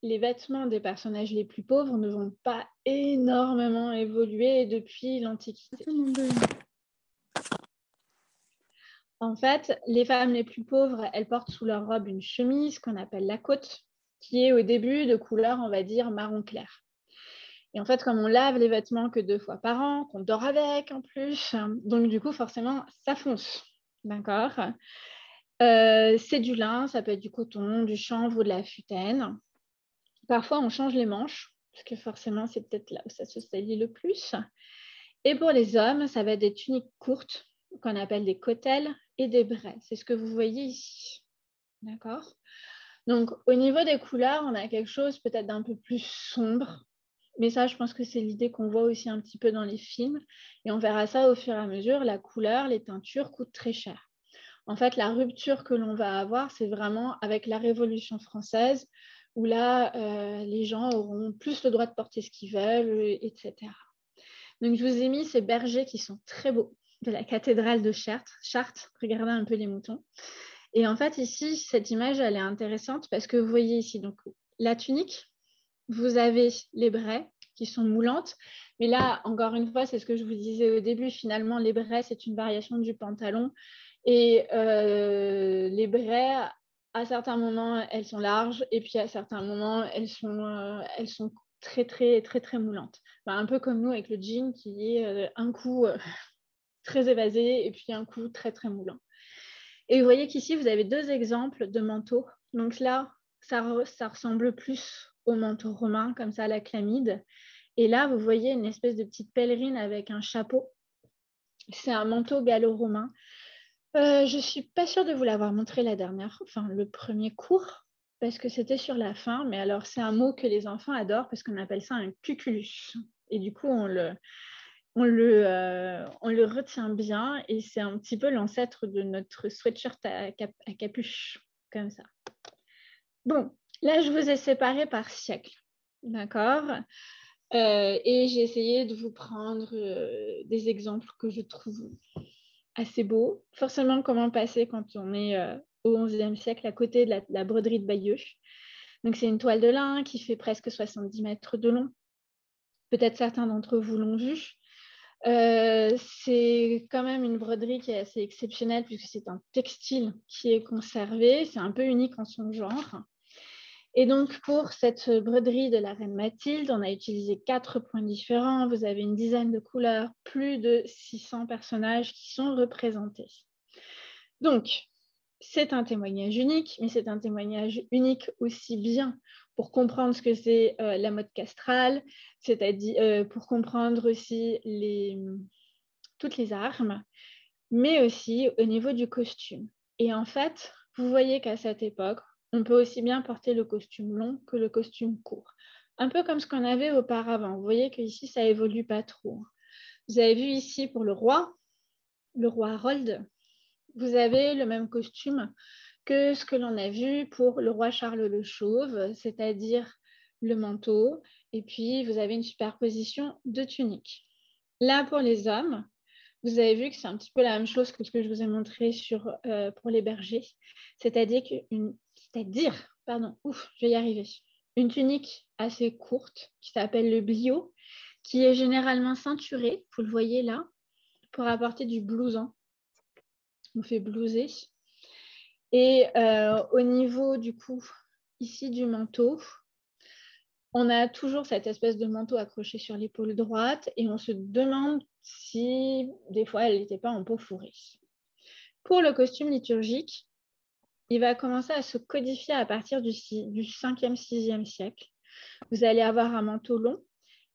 les vêtements des personnages les plus pauvres ne vont pas énormément évoluer depuis l'Antiquité. En fait, les femmes les plus pauvres, elles portent sous leur robe une chemise qu'on appelle la côte, qui est au début de couleur, on va dire, marron clair. Et en fait, comme on lave les vêtements que 2 fois par an, qu'on dort avec en plus, donc du coup, forcément, ça fonce. D'accord ? C'est du lin, ça peut être du coton, du chanvre ou de la futaine. Parfois, on change les manches, parce que forcément, c'est peut-être là où ça se salit le plus. Et pour les hommes, ça va être des tuniques courtes, qu'on appelle des cotelles, et des braies. C'est ce que vous voyez ici. D'accord ? Donc, au niveau des couleurs, on a quelque chose peut-être d'un peu plus sombre. Mais ça, je pense que c'est l'idée qu'on voit aussi un petit peu dans les films. Et on verra ça au fur et à mesure. La couleur, les teintures coûtent très cher. En fait, la rupture que l'on va avoir, c'est vraiment avec la Révolution française, où là, les gens auront plus le droit de porter ce qu'ils veulent, etc. Donc, je vous ai mis ces bergers qui sont très beaux, de la cathédrale de Chartres. Regardez un peu les moutons. Et en fait, ici, cette image, elle est intéressante parce que vous voyez ici, donc, la tunique, vous avez les braies qui sont moulantes. Mais là, encore une fois, c'est ce que je vous disais au début. Finalement, les braies, c'est une variation du pantalon. Et les braies, à certains moments, elles sont larges. Et puis, à certains moments, elles sont très, très, très, très moulantes. Un peu comme nous avec le jean qui est un coup très évasé et puis un cou très, très moulant. Et vous voyez qu'ici, vous avez 2 exemples de manteaux. Donc là, ça ressemble plus au manteau romain, comme ça, à la chlamyde. Et là, vous voyez une espèce de petite pèlerine avec un chapeau. C'est un manteau gallo-romain. Je ne suis pas sûre de vous l'avoir montré le premier cours, parce que c'était sur la fin. Mais alors, c'est un mot que les enfants adorent parce qu'on appelle ça un cuculus. Et du coup, on le retient bien et c'est un petit peu l'ancêtre de notre sweatshirt à capuche, comme ça. Bon, là, je vous ai séparé par siècle, d'accord, et j'ai essayé de vous prendre des exemples que je trouve assez beaux. Forcément, comment passer quand on est au XIe siècle à côté de la broderie de Bayeux. Donc, c'est une toile de lin qui fait presque 70 mètres de long. Peut-être certains d'entre vous l'ont vu. C'est quand même une broderie qui est assez exceptionnelle puisque c'est un textile qui est conservé. C'est un peu unique en son genre. Et donc, pour cette broderie de la reine Mathilde, on a utilisé 4 points différents. Vous avez une dizaine de couleurs, plus de 600 personnages qui sont représentés. Donc, c'est un témoignage unique, mais c'est un témoignage unique aussi bien pour comprendre ce que c'est la mode castrale, c'est-à-dire pour comprendre aussi toutes les armes, mais aussi au niveau du costume. Et en fait, vous voyez qu'à cette époque, on peut aussi bien porter le costume long que le costume court. Un peu comme ce qu'on avait auparavant. Vous voyez qu'ici, ça évolue pas trop. Vous avez vu ici pour le roi Harold, vous avez le même costume que ce que l'on a vu pour le roi Charles le Chauve, c'est-à-dire le manteau, et puis vous avez une superposition de tuniques. Là, pour les hommes, vous avez vu que c'est un petit peu la même chose que ce que je vous ai montré pour les bergers, c'est-à-dire une tunique assez courte qui s'appelle le blio, qui est généralement ceinturée, vous le voyez là, pour apporter du blouson. On fait blouser. Et au niveau du coup, ici du manteau, on a toujours cette espèce de manteau accroché sur l'épaule droite et on se demande si des fois elle n'était pas en peau fourrée. Pour le costume liturgique, il va commencer à se codifier à partir du 5e, 6e siècle. Vous allez avoir un manteau long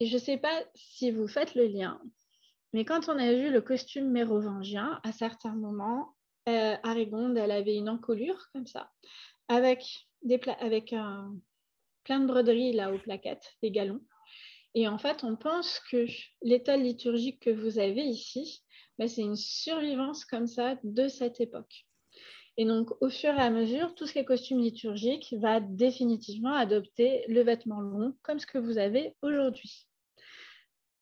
et je ne sais pas si vous faites le lien, mais quand on a vu le costume mérovingien, à certains moments, Arégonde, elle avait une encolure comme ça, avec plein de broderies là aux plaquettes, des galons. Et en fait, on pense que l'étole liturgique que vous avez ici, c'est une survivance comme ça de cette époque. Et donc, au fur et à mesure, tout ce qui est costume liturgique va définitivement adopter le vêtement long comme ce que vous avez aujourd'hui.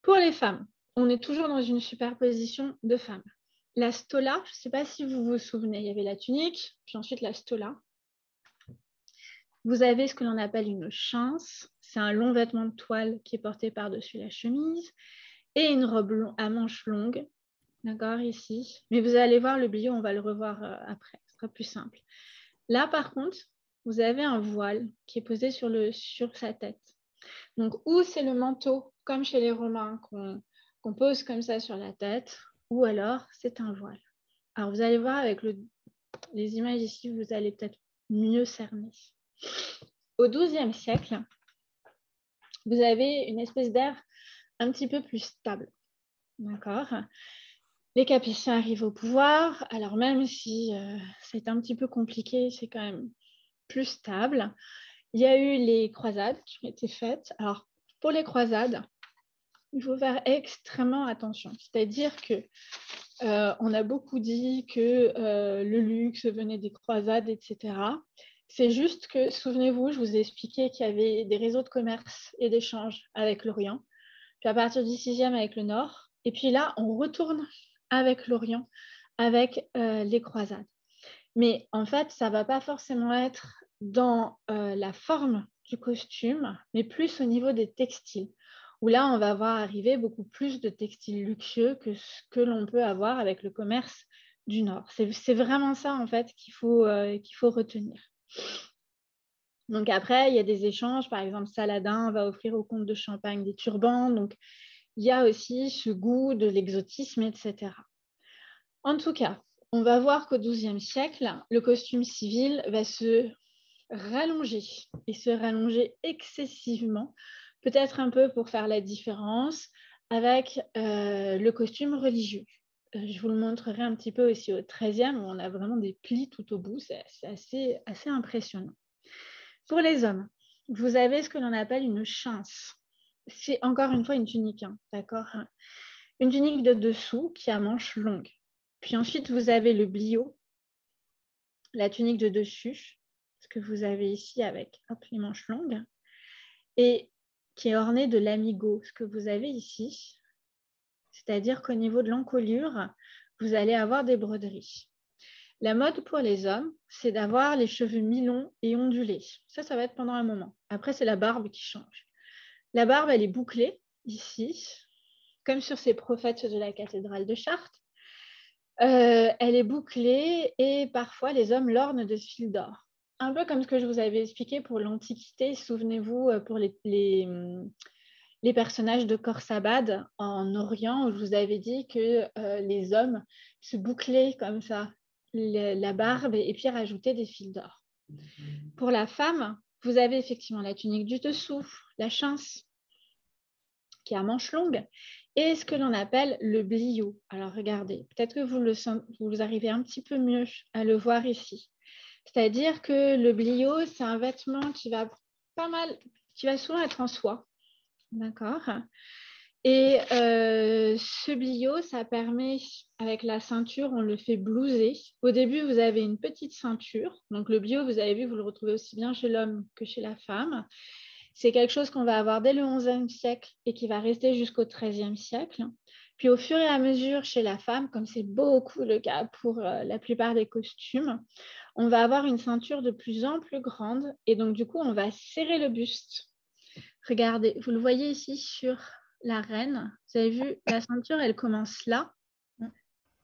Pour les femmes, on est toujours dans une superposition de femmes. La stola, je ne sais pas si vous vous souvenez, il y avait la tunique, puis ensuite la stola. Vous avez ce que l'on appelle une chintz, c'est un long vêtement de toile qui est porté par-dessus la chemise, et une robe à manches longues, d'accord, ici. Mais vous allez voir le blio, on va le revoir après, ce sera plus simple. Là, par contre, vous avez un voile qui est posé sur sa tête. Donc, ou c'est le manteau, comme chez les Romains, qu'on pose comme ça sur la tête, ou alors c'est un voile. Alors, vous allez voir avec les images ici, vous allez peut-être mieux cerner. Au XIIe siècle, vous avez une espèce d'air un petit peu plus stable. D'accord ? Les Capétiens arrivent au pouvoir, alors même si c'est un petit peu compliqué, c'est quand même plus stable. Il y a eu les croisades qui ont été faites. Alors, pour les croisades, il faut faire extrêmement attention. C'est-à-dire que on a beaucoup dit que le luxe venait des croisades, etc. C'est juste que, souvenez-vous, je vous ai expliqué qu'il y avait des réseaux de commerce et d'échange avec l'Orient, puis à partir du 6e avec le Nord, et puis là, on retourne avec l'Orient, avec les croisades. Mais en fait, ça ne va pas forcément être dans la forme du costume, mais plus au niveau des textiles, où là, on va voir arriver beaucoup plus de textiles luxueux que ce que l'on peut avoir avec le commerce du Nord. C'est vraiment ça, en fait, qu'il faut retenir. Donc après, il y a des échanges. Par exemple, Saladin va offrir au comte de Champagne des turbans. Donc, il y a aussi ce goût de l'exotisme, etc. En tout cas, on va voir qu'au XIIe siècle, le costume civil va se rallonger et se rallonger excessivement, peut-être un peu pour faire la différence avec le costume religieux. Je vous le montrerai un petit peu aussi au XIIIe, où on a vraiment des plis tout au bout, c'est assez impressionnant. Pour les hommes, vous avez ce que l'on appelle une chинce. C'est encore une fois une tunique, hein, d'accord? Une tunique de dessous qui a manches longues. Puis ensuite, vous avez le blio, la tunique de dessus, ce que vous avez ici avec les manches longues, et qui est ornée de l'amigo, ce que vous avez ici. C'est-à-dire qu'au niveau de l'encolure, vous allez avoir des broderies. La mode pour les hommes, c'est d'avoir les cheveux mi-longs et ondulés. Ça va être pendant un moment. Après, c'est la barbe qui change. La barbe, elle est bouclée ici, comme sur ces prophètes de la cathédrale de Chartres. Elle est bouclée et parfois, les hommes l'ornent de fils d'or. Un peu comme ce que je vous avais expliqué pour l'Antiquité. Souvenez-vous, pour les personnages de Khorsabad en Orient, où je vous avais dit que les hommes se bouclaient comme ça la barbe et puis rajoutaient des fils d'or. Pour la femme, vous avez effectivement la tunique du dessous, la chince qui a manches longues et ce que l'on appelle le blio. Alors regardez, peut-être que vous arrivez un petit peu mieux à le voir ici. C'est-à-dire que le blio, c'est un vêtement qui va souvent être en soie. D'accord. Et ce blio, ça permet, avec la ceinture, on le fait blouser. Au début, vous avez une petite ceinture. Donc le blio, vous avez vu, vous le retrouvez aussi bien chez l'homme que chez la femme. C'est quelque chose qu'on va avoir dès le XIe siècle et qui va rester jusqu'au XIIIe siècle. Puis au fur et à mesure, chez la femme, comme c'est beaucoup le cas pour la plupart des costumes, on va avoir une ceinture de plus en plus grande. Et donc du coup, on va serrer le buste. Regardez, vous le voyez ici sur la reine. Vous avez vu, la ceinture, elle commence là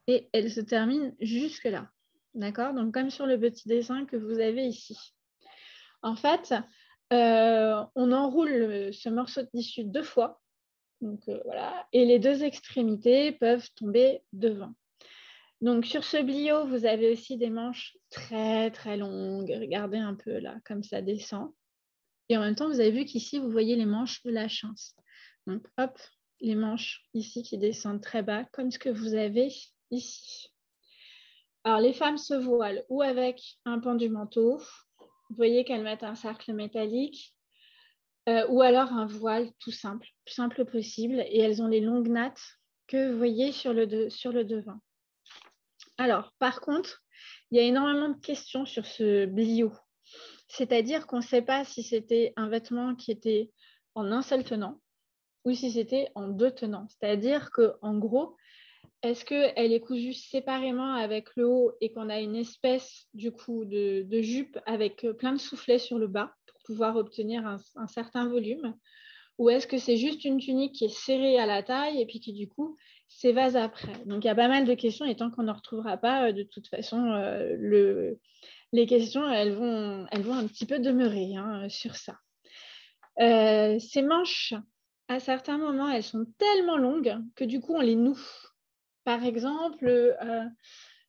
et elle se termine jusque là. D'accord? Donc, comme sur le petit dessin que vous avez ici. En fait, on enroule ce morceau de tissu 2 fois. Donc, voilà. Et les 2 extrémités peuvent tomber devant. Donc, sur ce blio, vous avez aussi des manches très, très longues. Regardez un peu là, comme ça descend. Et en même temps, vous avez vu qu'ici, vous voyez les manches de la chince. Donc, hop, les manches ici qui descendent très bas, comme ce que vous avez ici. Alors, les femmes se voilent ou avec un pan du manteau. Vous voyez qu'elles mettent un cercle métallique ou alors un voile tout simple, plus simple possible. Et elles ont les longues nattes que vous voyez sur le devant. Alors, par contre, il y a énormément de questions sur ce blio. C'est-à-dire qu'on ne sait pas si c'était un vêtement qui était en un seul tenant ou si c'était en 2 tenants. C'est-à-dire qu'en gros, est-ce qu'elle est cousue séparément avec le haut et qu'on a une espèce du coup de jupe avec plein de soufflets sur le bas pour pouvoir obtenir un certain volume? Ou est-ce que c'est juste une tunique qui est serrée à la taille et puis qui du coup s'évase après? Donc il y a pas mal de questions et tant qu'on n'en retrouvera pas, de toute façon, les questions, elles vont un petit peu demeurer sur ça. Ces manches, à certains moments, elles sont tellement longues que du coup, on les noue. Par exemple,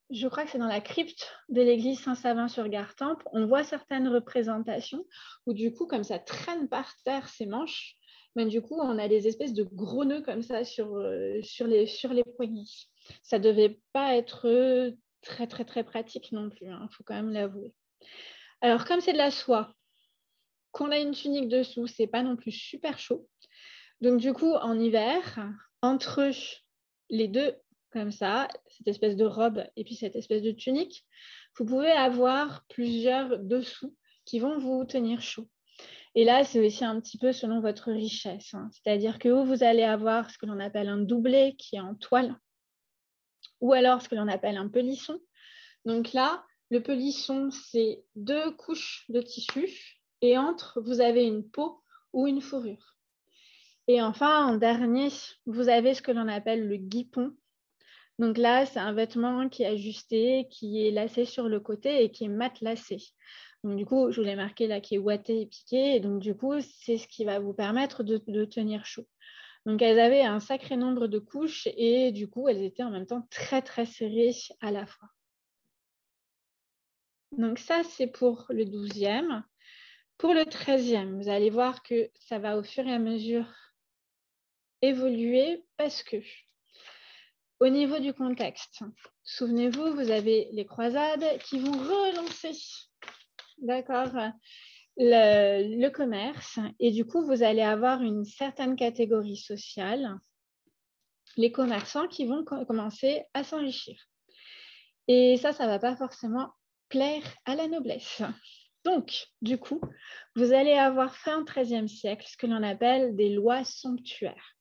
je crois que c'est dans la crypte de l'église Saint-Savin-sur-Gartempe, on voit certaines représentations où du coup, comme ça traîne par terre ces manches, mais du coup, on a des espèces de gros nœuds comme ça sur les poignets. Ça ne devait pas être très, très, très pratique non plus, il faut quand même l'avouer. Alors, comme c'est de la soie, qu'on a une tunique dessous, c'est pas non plus super chaud. Donc, du coup, en hiver, entre les deux, comme ça, cette espèce de robe et puis cette espèce de tunique, vous pouvez avoir plusieurs dessous qui vont vous tenir chaud. Et là, c'est aussi un petit peu selon votre richesse. C'est-à-dire que vous allez avoir ce que l'on appelle un doublé qui est en toile, ou alors ce que l'on appelle un pelisson. Donc là, le pelisson, c'est 2 couches de tissu et entre, vous avez une peau ou une fourrure. Et enfin, en dernier, vous avez ce que l'on appelle le guipon. Donc là, c'est un vêtement qui est ajusté, qui est lacé sur le côté et qui est matelassé. Donc du coup, je vous l'ai marqué là, qui est ouaté et piqué. Et donc du coup, c'est ce qui va vous permettre de tenir chaud. Donc, elles avaient un sacré nombre de couches et du coup, elles étaient en même temps très, très serrées à la fois. Donc, ça, c'est pour le 12e. Pour le 13e, vous allez voir que ça va au fur et à mesure évoluer parce que au niveau du contexte, souvenez-vous, vous avez les croisades qui vont relancer, d'accord, le commerce et du coup, vous allez avoir une certaine catégorie sociale, les commerçants qui vont commencer à s'enrichir. Et ça ne va pas forcément plaire à la noblesse. Donc, du coup, vous allez avoir fin XIIIe siècle ce que l'on appelle des lois somptuaires,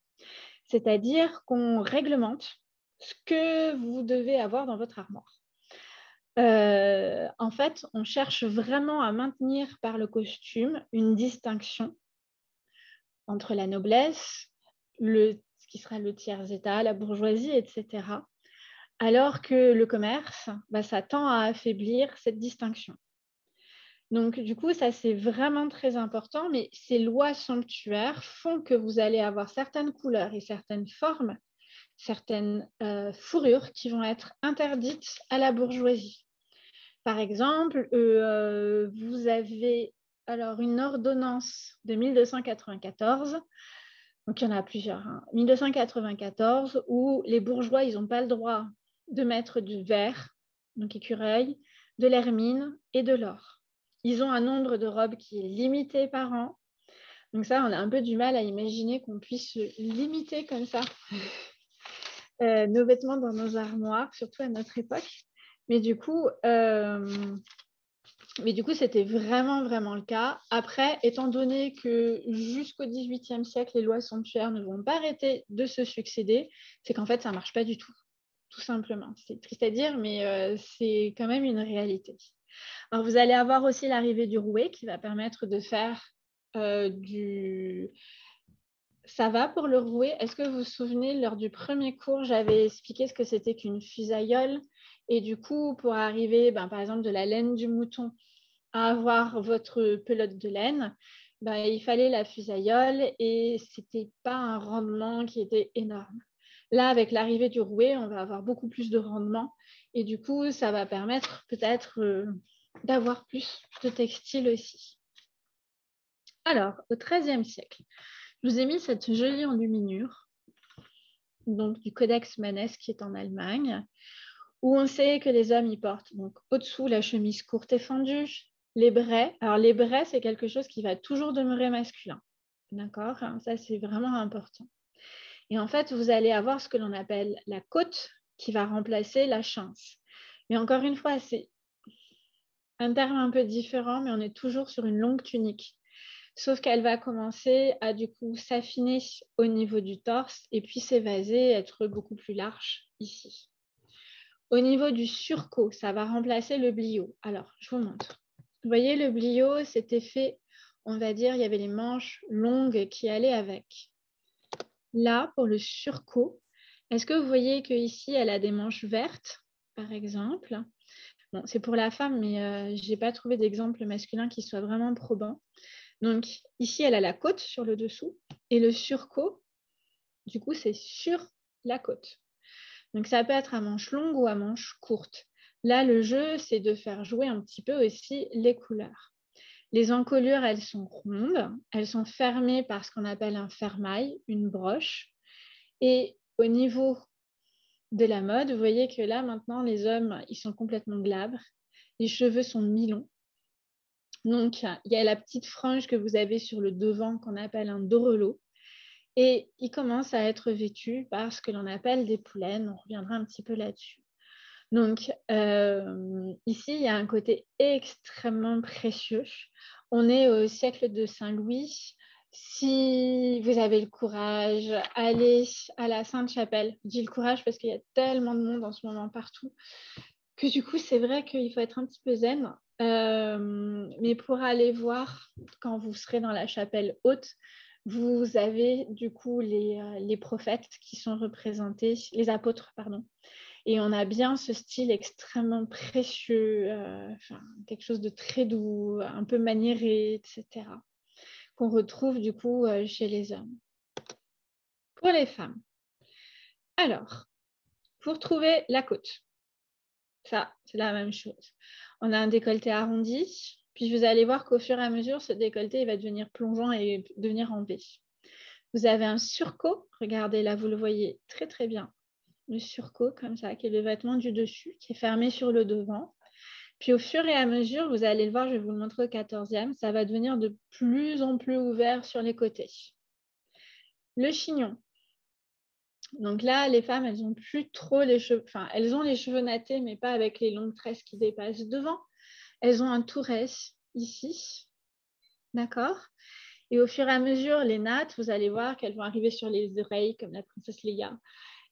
c'est-à-dire qu'on réglemente ce que vous devez avoir dans votre armoire. En fait, on cherche vraiment à maintenir par le costume une distinction entre la noblesse, ce qui sera le tiers-état, la bourgeoisie, etc. Alors que le commerce, ça tend à affaiblir cette distinction. Donc, du coup, ça, c'est vraiment très important, mais ces lois somptuaires font que vous allez avoir certaines couleurs et certaines formes, certaines fourrures qui vont être interdites à la bourgeoisie. Par exemple, vous avez alors une ordonnance de 1294, donc il y en a plusieurs, 1294, où les bourgeois, ils n'ont pas le droit de mettre du verre, donc écureuil, de l'hermine et de l'or. Ils ont un nombre de robes qui est limité par an. Donc ça, on a un peu du mal à imaginer qu'on puisse limiter comme ça nos vêtements dans nos armoires, surtout à notre époque. Mais du coup, c'était vraiment, vraiment le cas. Après, étant donné que jusqu'au XVIIIe siècle, les lois somptuaires ne vont pas arrêter de se succéder, c'est qu'en fait, ça ne marche pas du tout simplement. C'est triste à dire, mais c'est quand même une réalité. Alors, vous allez avoir aussi l'arrivée du rouet qui va permettre de faire du... Ça va pour le rouet. Est-ce que vous vous souvenez, lors du premier cours, j'avais expliqué ce que c'était qu'une fusaïole. Et du coup, pour arriver, par exemple, de la laine du mouton à avoir votre pelote de laine, il fallait la fusaïole et ce n'était pas un rendement qui était énorme. Là, avec l'arrivée du rouet, on va avoir beaucoup plus de rendement et du coup, ça va permettre peut-être d'avoir plus de textile aussi. Alors, au XIIIe siècle, je vous ai mis cette jolie enluminure, donc du Codex Manès qui est en Allemagne, où on sait que les hommes y portent donc au-dessous la chemise courte et fendue, les braies. Alors les braies, c'est quelque chose qui va toujours demeurer masculin, d'accord? Ça, c'est vraiment important. Et en fait, vous allez avoir ce que l'on appelle la cotte qui va remplacer la chance. Mais encore une fois, c'est un terme un peu différent, mais on est toujours sur une longue tunique. Sauf qu'elle va commencer à du coup s'affiner au niveau du torse et puis s'évaser, être beaucoup plus large ici. Au niveau du surcot, ça va remplacer le blio. Alors, je vous montre. Vous voyez, le blio, c'était fait, on va dire, il y avait les manches longues qui allaient avec. Là, pour le surcot, est-ce que vous voyez qu'ici, elle a des manches vertes, par exemple? Bon, c'est pour la femme, mais je n'ai pas trouvé d'exemple masculin qui soit vraiment probant. Donc, ici, elle a la côte sur le dessous et le surcot, du coup, c'est sur la côte. Donc, ça peut être à manches longues ou à manches courtes. Là, le jeu, c'est de faire jouer un petit peu aussi les couleurs. Les encolures, elles sont rondes. Elles sont fermées par ce qu'on appelle un fermail, une broche. Et au niveau de la mode, vous voyez que là, maintenant, les hommes, ils sont complètement glabres. Les cheveux sont mi-longs. Donc, il y a la petite frange que vous avez sur le devant qu'on appelle un dorelo. Et il commence à être vêtu par ce que l'on appelle des poulaines. On reviendra un petit peu là-dessus. Donc, ici, il y a un côté extrêmement précieux. On est au siècle de Saint-Louis. Si vous avez le courage, allez à la Sainte-Chapelle. Je dis le courage parce qu'il y a tellement de monde en ce moment partout que du coup, c'est vrai qu'il faut être un petit peu zen. Mais pour aller voir, quand vous serez dans la chapelle haute, vous avez du coup les prophètes qui sont représentés, les apôtres, pardon. Et on a bien ce style extrêmement précieux, quelque chose de très doux, un peu maniéré, etc., qu'on retrouve du coup chez les hommes. Pour les femmes, alors, pour trouver la côte, ça, c'est la même chose. On a un décolleté arrondi, puis vous allez voir qu'au fur et à mesure, ce décolleté il va devenir plongeant et devenir en V. Vous avez un surcot, regardez là, vous le voyez très très bien. Le surcot comme ça, qui est le vêtement du dessus, qui est fermé sur le devant. Puis au fur et à mesure, vous allez le voir, je vais vous le montrer au 14e, ça va devenir de plus en plus ouvert sur les côtés. Le chignon. Donc là, les femmes, elles n'ont plus trop les cheveux, enfin, elles ont les cheveux nattés, mais pas avec les longues tresses qui dépassent devant. Elles ont un touret ici, d'accord? Et au fur et à mesure, les nattes, vous allez voir qu'elles vont arriver sur les oreilles, comme la princesse Leia.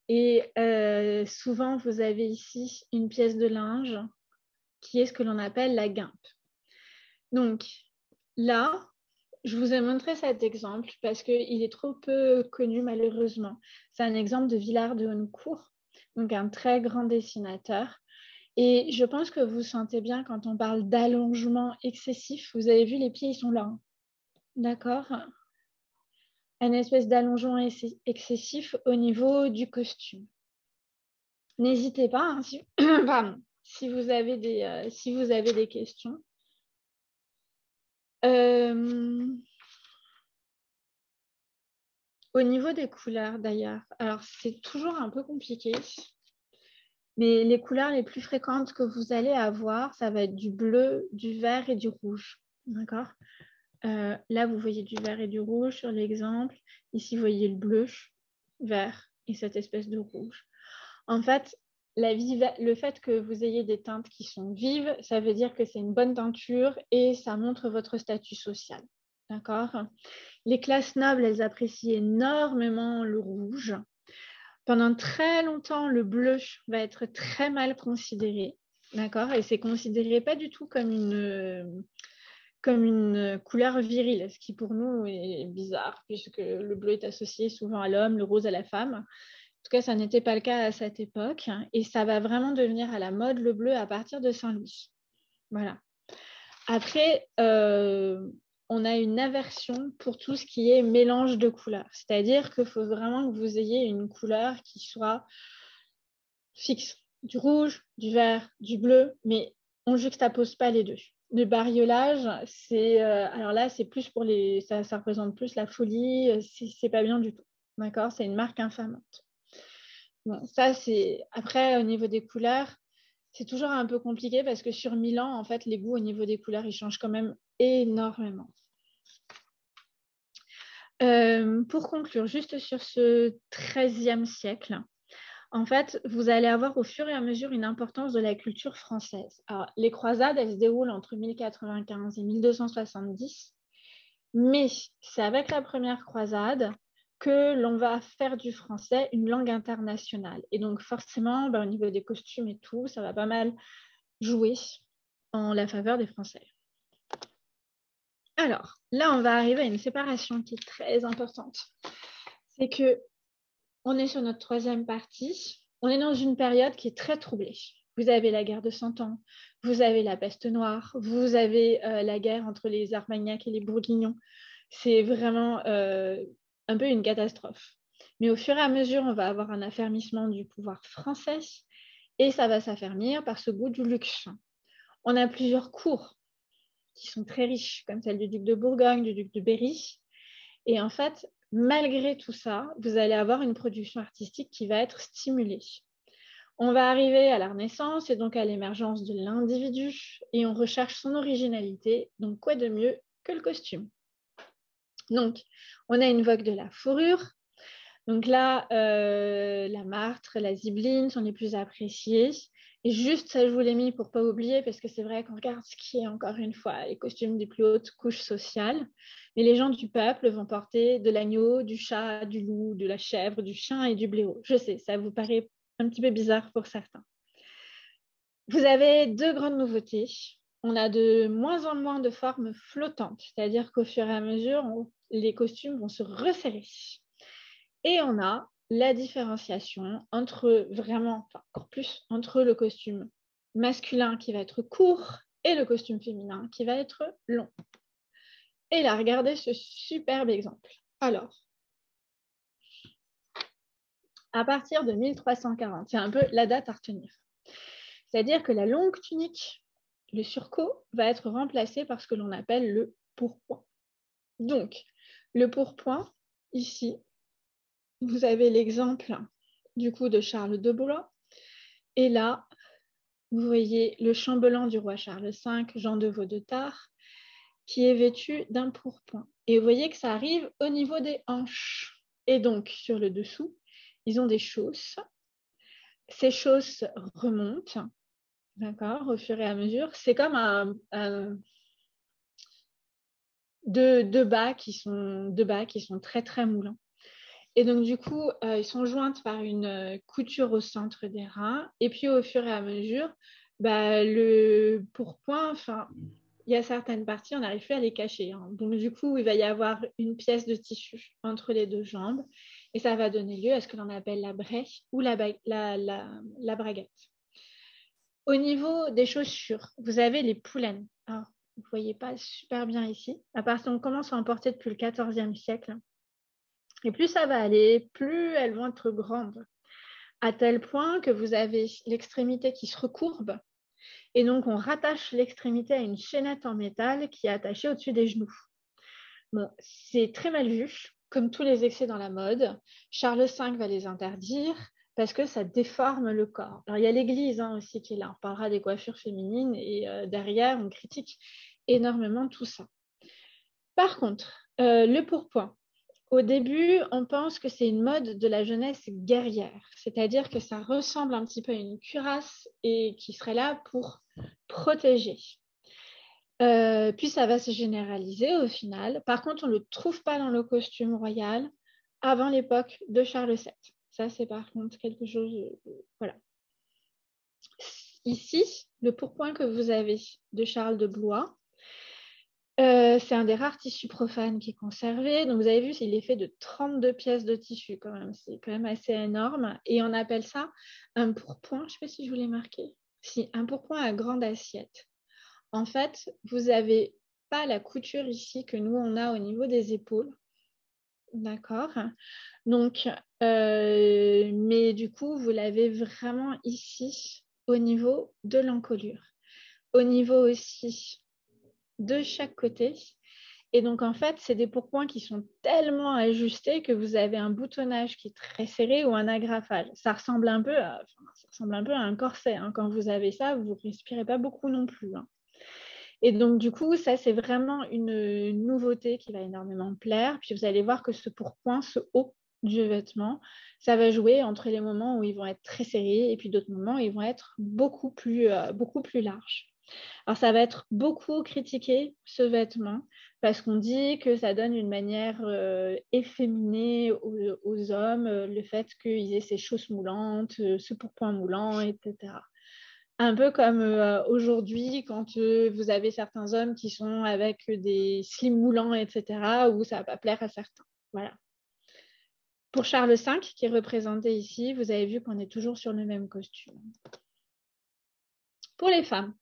Et souvent, vous avez ici une pièce de linge qui est ce que l'on appelle la guimpe. Donc là, je vous ai montré cet exemple parce qu'il est trop peu connu malheureusement. C'est un exemple de Villard de Honnecourt, donc un très grand dessinateur. Et je pense que vous sentez bien quand on parle d'allongement excessif. Vous avez vu, les pieds, ils sont là. D'accord? Un espèce d'allongement excessif au niveau du costume. N'hésitez pas, hein, si vous avez des questions. Au niveau des couleurs d'ailleurs, alors c'est toujours un peu compliqué, mais les couleurs les plus fréquentes que vous allez avoir, ça va être du bleu, du vert et du rouge. D'accord? Là, vous voyez du vert et du rouge sur l'exemple. Ici, vous voyez le bleu, vert et cette espèce de rouge. En fait, le fait que vous ayez des teintes qui sont vives, ça veut dire que c'est une bonne teinture et ça montre votre statut social. D'accord? Les classes nobles, elles apprécient énormément le rouge. Pendant très longtemps, le bleu va être très mal considéré. D'accord? Et c'est considéré pas du tout comme une couleur virile, ce qui pour nous est bizarre, puisque le bleu est associé souvent à l'homme, le rose à la femme. En tout cas, ça n'était pas le cas à cette époque. Et ça va vraiment devenir à la mode, le bleu, à partir de Saint-Louis. Voilà. Après, on a une aversion pour tout ce qui est mélange de couleurs. C'est-à-dire qu'il faut vraiment que vous ayez une couleur qui soit fixe. Du rouge, du vert, du bleu, mais on ne juxtapose pas les deux. Le bariolage, alors là, c'est plus pour ça représente plus la folie, c'est pas bien du tout. D'accord? C'est une marque infamante. Bon, ça, c'est... Après, au niveau des couleurs, c'est toujours un peu compliqué parce que sur 1000 ans, en fait, les goûts au niveau des couleurs, ils changent quand même énormément. Pour conclure, juste sur ce XIIIe siècle, en fait, vous allez avoir au fur et à mesure une importance de la culture française. Alors, les croisades, elles se déroulent entre 1095 et 1270, mais c'est avec la première croisade que l'on va faire du français une langue internationale. Et donc, forcément, au niveau des costumes et tout, ça va pas mal jouer en la faveur des Français. Alors, là, on va arriver à une séparation qui est très importante. C'est que on est sur notre troisième partie. On est dans une période qui est très troublée. Vous avez la guerre de 100 ans, vous avez la peste noire, vous avez la guerre entre les Armagnacs et les Bourguignons. C'est vraiment un peu une catastrophe. Mais au fur et à mesure, on va avoir un affermissement du pouvoir français et ça va s'affermir par ce goût du luxe. On a plusieurs cours qui sont très riches, comme celle du duc de Bourgogne, du duc de Berry. Et en fait, malgré tout ça, vous allez avoir une production artistique qui va être stimulée. On va arriver à la Renaissance et donc à l'émergence de l'individu et on recherche son originalité. Donc, quoi de mieux que le costume? Donc, on a une vogue de la fourrure. Donc là, la martre, la zibeline sont les plus appréciées. Et juste, ça, je vous l'ai mis pour ne pas oublier, parce que c'est vrai qu'on regarde ce qui est, encore une fois, les costumes des plus hautes couches sociales. Mais les gens du peuple vont porter de l'agneau, du chat, du loup, de la chèvre, du chien et du blaireau. Je sais, ça vous paraît un petit peu bizarre pour certains. Vous avez deux grandes nouveautés. On a de moins en moins de formes flottantes, c'est-à-dire qu'au fur et à mesure, les costumes vont se resserrer. Et on a la différenciation entre encore plus, entre le costume masculin qui va être court et le costume féminin qui va être long. Et là, regardez ce superbe exemple. Alors, à partir de 1340. C'est un peu la date à retenir. C'est-à-dire que la longue tunique, le surcot, va être remplacé par ce que l'on appelle le pourpoint. Donc, le pourpoint, ici, vous avez l'exemple du coup de Charles de Blois. Et là, vous voyez le chambellan du roi Charles V, Jean de Vaudetar, qui est vêtu d'un pourpoint. Et vous voyez que ça arrive au niveau des hanches. Et donc, sur le dessous, ils ont des chausses. Ces chausses remontent, d'accord, au fur et à mesure. C'est comme deux bas qui sont très, très moulants. Et donc, du coup, ils sont jointes par une couture au centre des reins. Et puis, au fur et à mesure, le pourpoint, il y a certaines parties, on n'arrive plus à les cacher. Hein. Donc, du coup, il va y avoir une pièce de tissu entre les deux jambes. Et ça va donner lieu à ce que l'on appelle la braie ou la braguette. Au niveau des chaussures, vous avez les poulaines. Alors, vous ne voyez pas super bien ici. À part qu'on commence à en porter depuis le XIVe siècle. Et plus ça va aller, plus elles vont être grandes. À tel point que vous avez l'extrémité qui se recourbe. Et donc, on rattache l'extrémité à une chaînette en métal qui est attachée au-dessus des genoux. Bon, c'est très mal vu, comme tous les excès dans la mode. Charles V va les interdire parce que ça déforme le corps. Alors, il y a l'Église aussi qui est là. On parlera des coiffures féminines et derrière, on critique énormément tout ça. Par contre, le pourpoint. Au début, on pense que c'est une mode de la jeunesse guerrière, c'est-à-dire que ça ressemble un petit peu à une cuirasse et qui serait là pour protéger. Puis ça va se généraliser au final. Par contre, on ne le trouve pas dans le costume royal avant l'époque de Charles VII. Ça, c'est par contre quelque chose... voilà. Ici, le pourpoint que vous avez de Charles de Blois, c'est un des rares tissus profanes qui est conservé. Donc, vous avez vu, il est fait de 32 pièces de tissu quand même. C'est quand même assez énorme. Et on appelle ça un pourpoint. Je ne sais pas si je vous l'ai marqué. Si, un pourpoint à grande assiette. En fait, vous n'avez pas la couture ici que nous, on a au niveau des épaules. D'accord. Donc, mais du coup, vous l'avez vraiment ici au niveau de l'encolure. Au niveau aussi de chaque côté. Et donc, en fait, c'est des pourpoints qui sont tellement ajustés que vous avez un boutonnage qui est très serré ou un agrafage. Ça ressemble un peu à un corset. Hein. Quand vous avez ça, vous ne respirez pas beaucoup non plus. Hein. Et donc, du coup, ça, c'est vraiment une nouveauté qui va énormément plaire. Puis, vous allez voir que ce pourpoint, ce haut du vêtement, ça va jouer entre les moments où ils vont être très serrés et puis d'autres moments où ils vont être beaucoup plus larges. Alors, ça va être beaucoup critiqué, ce vêtement, parce qu'on dit que ça donne une manière efféminée aux hommes, le fait qu'ils aient ces chausses moulantes, ce pourpoint moulant, etc. Un peu comme aujourd'hui, quand vous avez certains hommes qui sont avec des slims moulants, etc., où ça ne va pas plaire à certains. Voilà. Pour Charles V, qui est représenté ici, vous avez vu qu'on est toujours sur le même costume. Pour les femmes,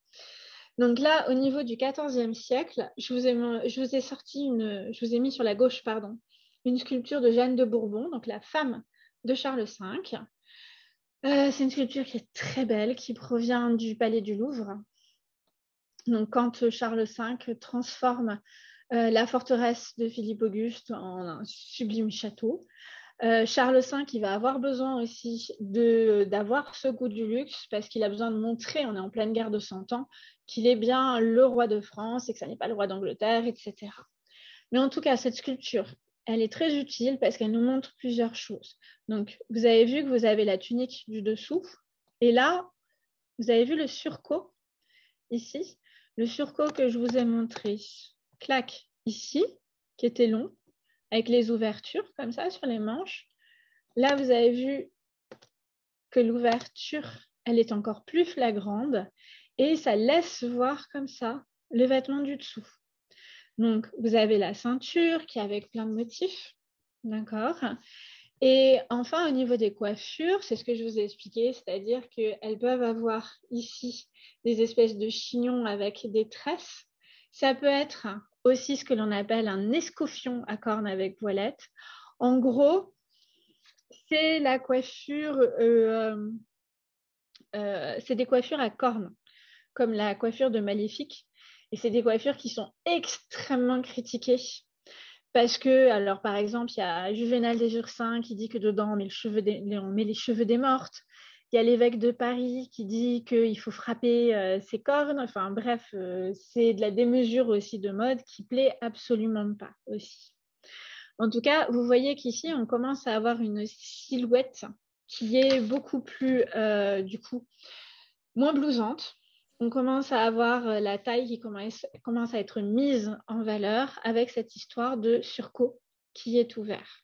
donc là, au niveau du XIVe siècle, je vous ai mis sur la gauche, une sculpture de Jeanne de Bourbon, donc la femme de Charles V. C'est une sculpture qui est très belle, qui provient du Palais du Louvre. Donc, quand Charles V transforme la forteresse de Philippe Auguste en un sublime château, Charles V, il va avoir besoin aussi d'avoir ce goût du luxe parce qu'il a besoin de montrer, on est en pleine guerre de 100 ans, qu'il est bien le roi de France et que ça n'est pas le roi d'Angleterre, etc. Mais en tout cas, cette sculpture, elle est très utile parce qu'elle nous montre plusieurs choses. Donc, vous avez vu que vous avez la tunique du dessous et là, vous avez vu le surcot ici, le surcot que je vous ai montré, clac, ici, qui était long, avec les ouvertures comme ça sur les manches. Là, vous avez vu que l'ouverture, elle est encore plus flagrante et ça laisse voir comme ça le vêtement du dessous. Donc, vous avez la ceinture qui est avec plein de motifs, d'accord. Et enfin, au niveau des coiffures, c'est ce que je vous ai expliqué, c'est-à-dire qu'elles peuvent avoir ici des espèces de chignons avec des tresses. Ça peut être aussi ce que l'on appelle un escoffion à cornes avec voilette. En gros, c'est la coiffure, c'est des coiffures à cornes, comme la coiffure de Maléfique. Et c'est des coiffures qui sont extrêmement critiquées. Parce que, alors par exemple, il y a Juvénal des Ursins qui dit que dedans on met les cheveux des mortes. Il y a l'évêque de Paris qui dit qu'il faut frapper ses cornes. Enfin bref, c'est de la démesure aussi de mode qui plaît absolument pas aussi. En tout cas, vous voyez qu'ici, on commence à avoir une silhouette qui est beaucoup plus, du coup, moins blousante. On commence à avoir la taille qui commence à être mise en valeur avec cette histoire de surcot qui est ouvert.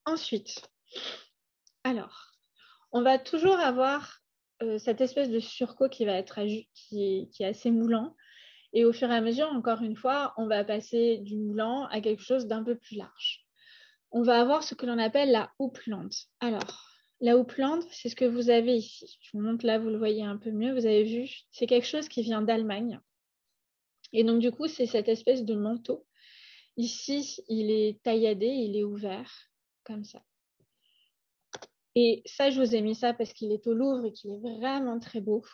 Ensuite, alors, on va toujours avoir cette espèce de surcot qui va être qui est assez moulant. Et au fur et à mesure, encore une fois, on va passer du moulant à quelque chose d'un peu plus large. On va avoir ce que l'on appelle la houppelande. Alors, la houppelande, c'est ce que vous avez ici. Je vous montre là, vous le voyez un peu mieux. Vous avez vu, c'est quelque chose qui vient d'Allemagne. Et donc, du coup, c'est cette espèce de manteau. Ici, il est tailladé, il est ouvert, comme ça. Et ça, je vous ai mis ça parce qu'il est au Louvre et qu'il est vraiment très beau.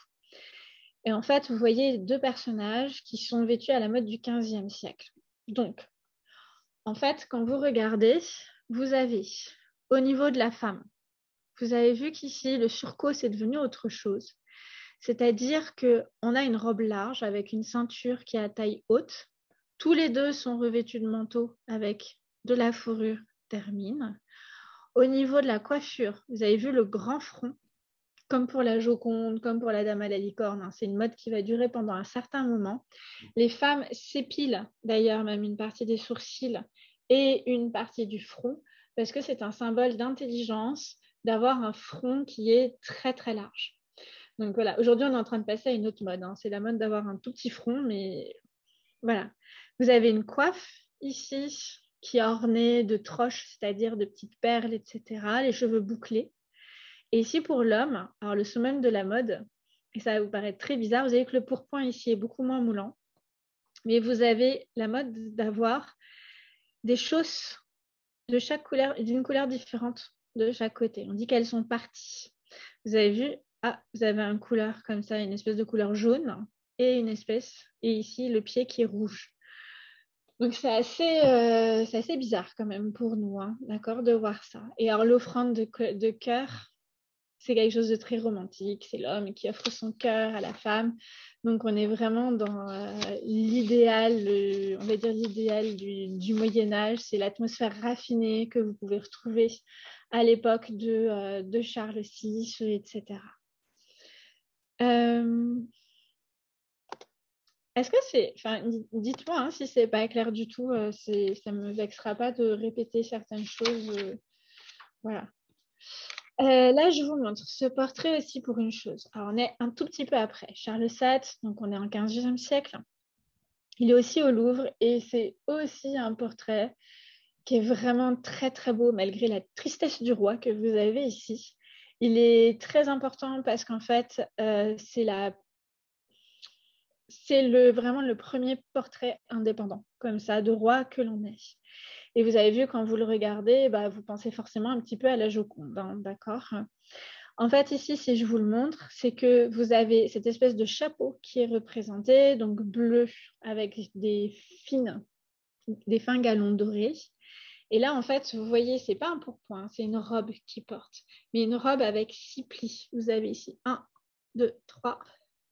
Et en fait, vous voyez deux personnages qui sont vêtus à la mode du XVe siècle. Donc, en fait, quand vous regardez, vous avez, au niveau de la femme, vous avez vu qu'ici, le surcot, c'est devenu autre chose. C'est-à-dire qu'on a une robe large avec une ceinture qui est à taille haute. Tous les deux sont revêtus de manteaux avec de la fourrure d'hermine. Au niveau de la coiffure, vous avez vu le grand front, comme pour la Joconde, comme pour la Dame à la licorne. C'est une mode qui va durer pendant un certain moment. Les femmes s'épilent d'ailleurs même une partie des sourcils et une partie du front parce que c'est un symbole d'intelligence d'avoir un front qui est très très large. Donc voilà, aujourd'hui on est en train de passer à une autre mode. C'est la mode d'avoir un tout petit front, mais voilà. Vous avez une coiffe ici qui est ornée de troches, c'est-à-dire de petites perles, etc. Les cheveux bouclés. Et ici, pour l'homme, alors le summum de la mode, et ça va vous paraître très bizarre, vous avez que le pourpoint ici est beaucoup moins moulant, mais vous avez la mode d'avoir des chausses de chaque couleur, d'une couleur différente de chaque côté. On dit qu'elles sont parties. Vous avez vu, vous avez une couleur comme ça, une espèce de couleur jaune et une espèce, et ici le pied qui est rouge. Donc c'est assez bizarre quand même pour nous, d'accord, de voir ça. Et alors l'offrande de cœur, c'est quelque chose de très romantique. C'est l'homme qui offre son cœur à la femme. Donc, on est vraiment dans l'idéal, on va dire l'idéal du Moyen-Âge. C'est l'atmosphère raffinée que vous pouvez retrouver à l'époque de Charles VI, etc. Est-ce que c'est... Enfin, dites-moi si c'est pas clair du tout. Ça me vexera pas de répéter certaines choses. Voilà. Là, je vous montre ce portrait aussi pour une chose. Alors, on est un tout petit peu après. Charles VII, donc on est en 15e siècle. Il est aussi au Louvre et c'est aussi un portrait qui est vraiment très, très beau malgré la tristesse du roi que vous avez ici. Il est très important parce qu'en fait, c'est vraiment le premier portrait indépendant, comme ça, de roi que l'on ait. Et vous avez vu, quand vous le regardez, vous pensez forcément un petit peu à la Joconde, d'accord ? En fait, ici, si je vous le montre, c'est que vous avez cette espèce de chapeau qui est représenté, donc bleu, avec des fins galons dorés. Et là, en fait, vous voyez, c'est pas un pourpoint, c'est une robe qu'il porte, mais une robe avec 6 plis. Vous avez ici 1, 2, 3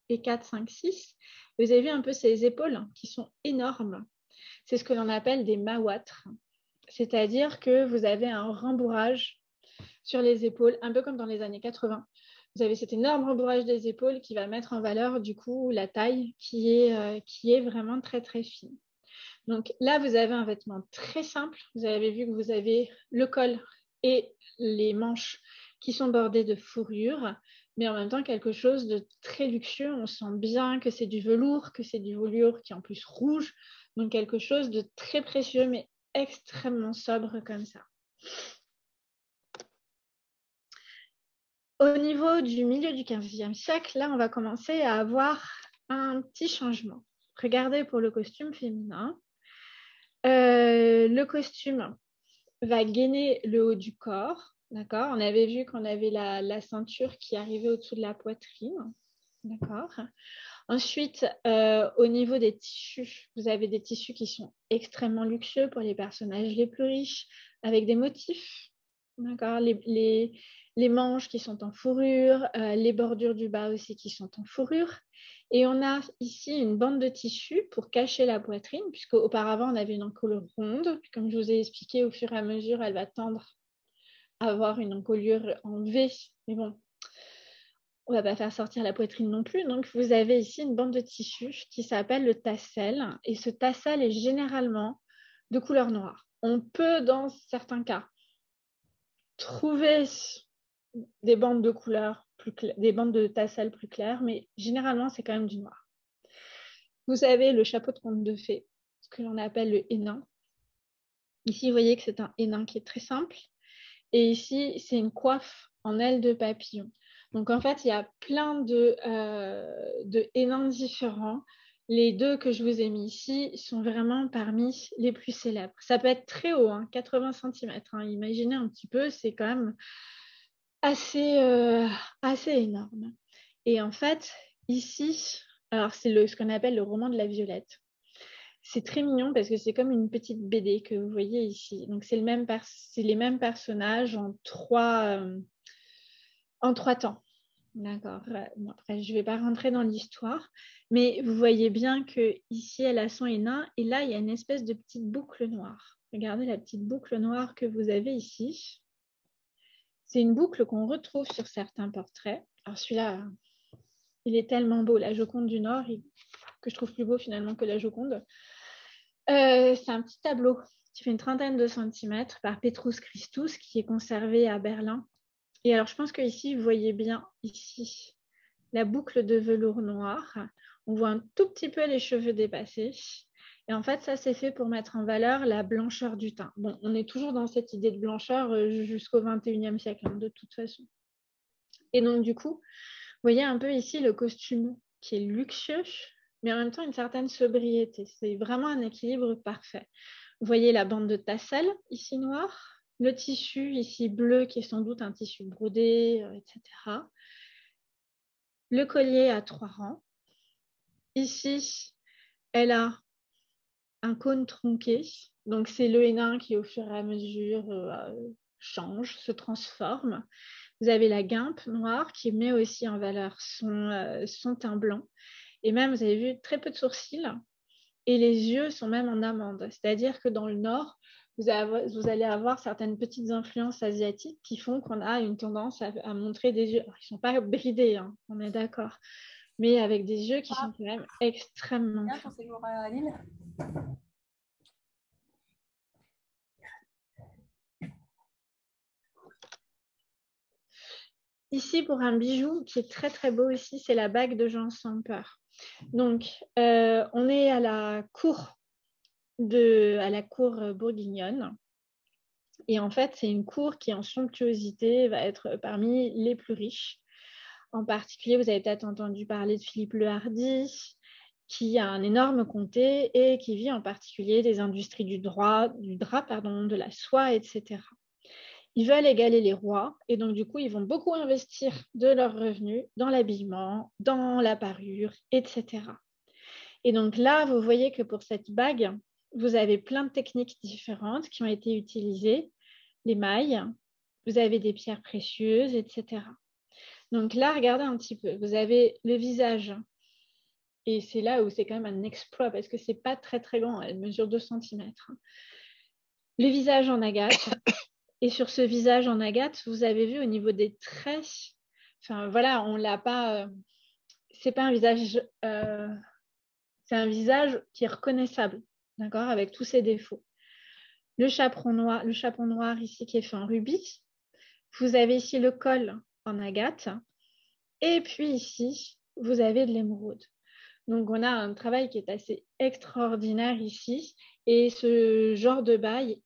et 4, 5, 6. Vous avez vu un peu ces épaules qui sont énormes. C'est ce que l'on appelle des mawâtres. C'est-à-dire que vous avez un rembourrage sur les épaules, un peu comme dans les années 80. Vous avez cet énorme rembourrage des épaules qui va mettre en valeur du coup la taille qui est vraiment très très fine. Donc là, vous avez un vêtement très simple. Vous avez vu que vous avez le col et les manches qui sont bordées de fourrure, mais en même temps quelque chose de très luxueux. On sent bien que c'est du velours, que c'est du velours qui est en plus rouge, donc quelque chose de très précieux, mais extrêmement sobre comme ça. Au niveau du milieu du XVe siècle, là, on va commencer à avoir un petit changement. Regardez pour le costume féminin. Le costume va gainer le haut du corps. D'accord. On avait vu qu'on avait la ceinture qui arrivait au-dessous de la poitrine. D'accord. Ensuite, au niveau des tissus, vous avez des tissus qui sont extrêmement luxueux pour les personnages les plus riches, avec des motifs. D'accord. Les manches qui sont en fourrure, les bordures du bas aussi qui sont en fourrure. Et on a ici une bande de tissu pour cacher la poitrine, puisque auparavant on avait une encolure ronde. Puis comme je vous ai expliqué, au fur et à mesure, elle va tendre à avoir une encolure en V. Mais bon, on ne va pas faire sortir la poitrine non plus. Donc, vous avez ici une bande de tissu qui s'appelle le tassel. Et ce tassel est généralement de couleur noire. On peut, dans certains cas, trouver des bandes de couleur des bandes de tassel plus claires, mais généralement, c'est quand même du noir. Vous avez le chapeau de conte de fées, ce que l'on appelle le hénin. Ici, vous voyez que c'est un hénin qui est très simple. Et ici, c'est une coiffe en aile de papillon. Donc, en fait, il y a plein de hénins différents. Les deux que je vous ai mis ici sont vraiment parmi les plus célèbres. Ça peut être très haut, 80 cm. Imaginez un petit peu, c'est quand même assez énorme. Et en fait, ici, alors c'est ce qu'on appelle le roman de la Violette. C'est très mignon parce que c'est comme une petite BD que vous voyez ici. Donc, c'est les mêmes personnages en trois temps. D'accord. Bon, après, je ne vais pas rentrer dans l'histoire, mais vous voyez bien qu'ici, elle a son hénin et là, il y a une espèce de petite boucle noire. Regardez la petite boucle noire que vous avez ici. C'est une boucle qu'on retrouve sur certains portraits. Alors, celui-là, il est tellement beau, la Joconde du Nord, que je trouve plus beau finalement que la Joconde. C'est un petit tableau qui fait une trentaine de centimètres par Petrus Christus qui est conservé à Berlin. Et alors, je pense qu'ici, vous voyez bien ici la boucle de velours noir. On voit un tout petit peu les cheveux dépassés. Et en fait, ça, c'est fait pour mettre en valeur la blancheur du teint. Bon, on est toujours dans cette idée de blancheur jusqu'au 21e siècle, de toute façon. Et donc, du coup, vous voyez un peu ici le costume qui est luxueux, mais en même temps une certaine sobriété. C'est vraiment un équilibre parfait. Vous voyez la bande de tassel ici noire, le tissu ici bleu qui est sans doute un tissu brodé, etc. Le collier à 3 rangs. Ici, elle a un cône tronqué. Donc, c'est le hénin qui, au fur et à mesure, change, se transforme. Vous avez la guimpe noire qui met aussi en valeur son teint blanc. Et même, vous avez vu, très peu de sourcils. Et les yeux sont même en amande. C'est-à-dire que dans le Nord, vous allez avoir certaines petites influences asiatiques qui font qu'on a une tendance à montrer des yeux. Alors, ils ne sont pas bridés, on est d'accord. Mais avec des yeux qui sont quand même extrêmement Bien ton séjour à Lille. Ici, pour un bijou qui est très très beau ici, c'est la bague de Jean sans peur. Donc, on est à la cour bourguignonne. Et en fait, c'est une cour qui, en somptuosité, va être parmi les plus riches. En particulier, vous avez peut-être entendu parler de Philippe le Hardy, qui a un énorme comté et qui vit en particulier des industries du drap, de la soie, etc. Ils veulent égaler les rois et donc du coup, ils vont beaucoup investir de leurs revenus dans l'habillement, dans la parure, etc. Et donc là, vous voyez que pour cette bague, vous avez plein de techniques différentes qui ont été utilisées, les mailles, vous avez des pierres précieuses, etc. Donc là, regardez un petit peu, vous avez le visage. Et c'est là où c'est quand même un exploit parce que c'est pas très très grand, elle mesure 2 cm. Le visage en agate. Et sur ce visage en agate, vous avez vu au niveau des traits, enfin voilà, on l'a pas. C'est pas un visage. C'est un visage qui est reconnaissable, d'accord, avec tous ses défauts. Le chaperon noir ici qui est fait en rubis. Vous avez ici le col en agate. Et puis ici, vous avez de l'émeraude. Donc, on a un travail qui est assez extraordinaire ici. Et ce genre de bague,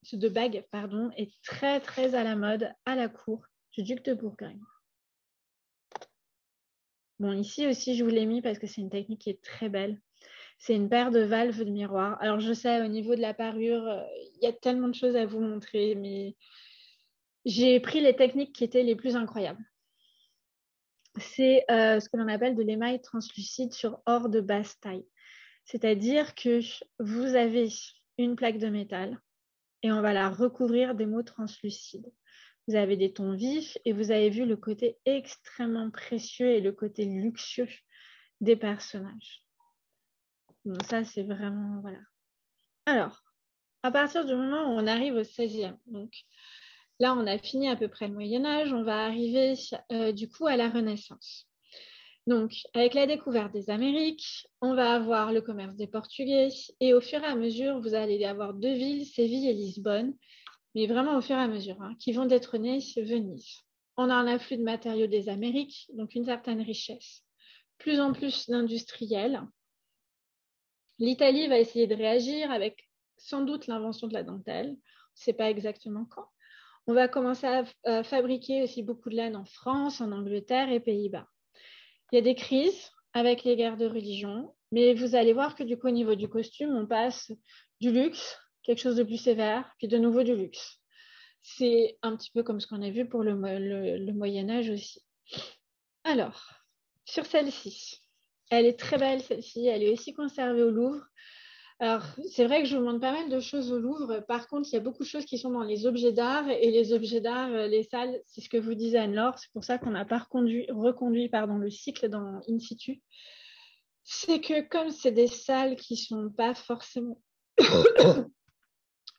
est très, très à la mode à la cour du duc de Bourgogne. Bon, ici aussi, je vous l'ai mis parce que c'est une technique qui est très belle. C'est une paire de valves de miroir. Alors, je sais, au niveau de la parure, il y a tellement de choses à vous montrer, mais j'ai pris les techniques qui étaient les plus incroyables. C'est ce que l'on appelle de l'émail translucide sur or de basse taille. C'est-à-dire que vous avez une plaque de métal et on va la recouvrir d'émaux translucides. Vous avez des tons vifs et vous avez vu le côté extrêmement précieux et le côté luxueux des personnages. Donc ça, c'est vraiment... Voilà. Alors, à partir du moment où on arrive au 16e, donc là, on a fini à peu près le Moyen-Âge, on va arriver du coup à la Renaissance. Donc, avec la découverte des Amériques, on va avoir le commerce des Portugais et au fur et à mesure, vous allez avoir deux villes, Séville et Lisbonne, mais vraiment au fur et à mesure, qui vont détrôner Venise. On a un afflux de matériaux des Amériques, donc une certaine richesse. Plus en plus d'industriels. L'Italie va essayer de réagir avec sans doute l'invention de la dentelle. On ne sait pas exactement quand. On va commencer à fabriquer aussi beaucoup de laine en France, en Angleterre et Pays-Bas. Il y a des crises avec les guerres de religion, mais vous allez voir que du coup, au niveau du costume, on passe du luxe, quelque chose de plus sévère, puis de nouveau du luxe. C'est un petit peu comme ce qu'on a vu pour le Moyen-Âge aussi. Alors, sur celle-ci, elle est très belle, celle-ci. Elle est aussi conservée au Louvre. Alors, c'est vrai que je vous montre pas mal de choses au Louvre. Par contre, il y a beaucoup de choses qui sont dans les objets d'art. Et les objets d'art, les salles, c'est ce que vous disait Anne-Laure. C'est pour ça qu'on n'a pas reconduit le cycle dans In situ. C'est que comme c'est des salles qui ne sont pas forcément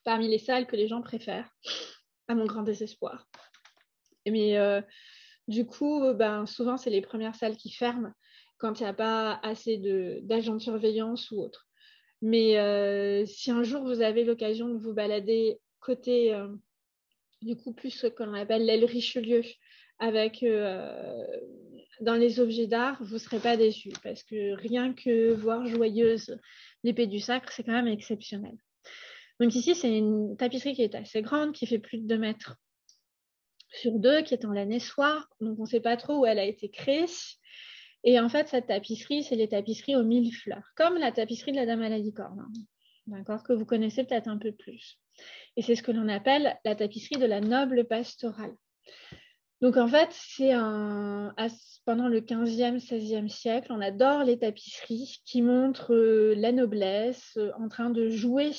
parmi les salles que les gens préfèrent, à mon grand désespoir. Mais du coup, souvent, c'est les premières salles qui ferment quand il n'y a pas assez d'agents de surveillance ou autre. Mais si un jour, vous avez l'occasion de vous balader côté, du coup, plus ce qu'on appelle l'aile Richelieu, avec dans les objets d'art, vous ne serez pas déçus parce que rien que voir Joyeuse, l'épée du sacre, c'est quand même exceptionnel. Donc ici, c'est une tapisserie qui est assez grande, qui fait plus de 2 mètres sur 2, qui est en lanessoir. Donc, on ne sait pas trop où elle a été créée. Et en fait, cette tapisserie, c'est les tapisseries aux 1000 fleurs, comme la tapisserie de la Dame à la licorne, d'accord, que vous connaissez peut-être un peu plus. Et c'est ce que l'on appelle la tapisserie de la noble pastorale. Donc, en fait, pendant le 15e, 16e siècle, on adore les tapisseries qui montrent la noblesse en train de jouer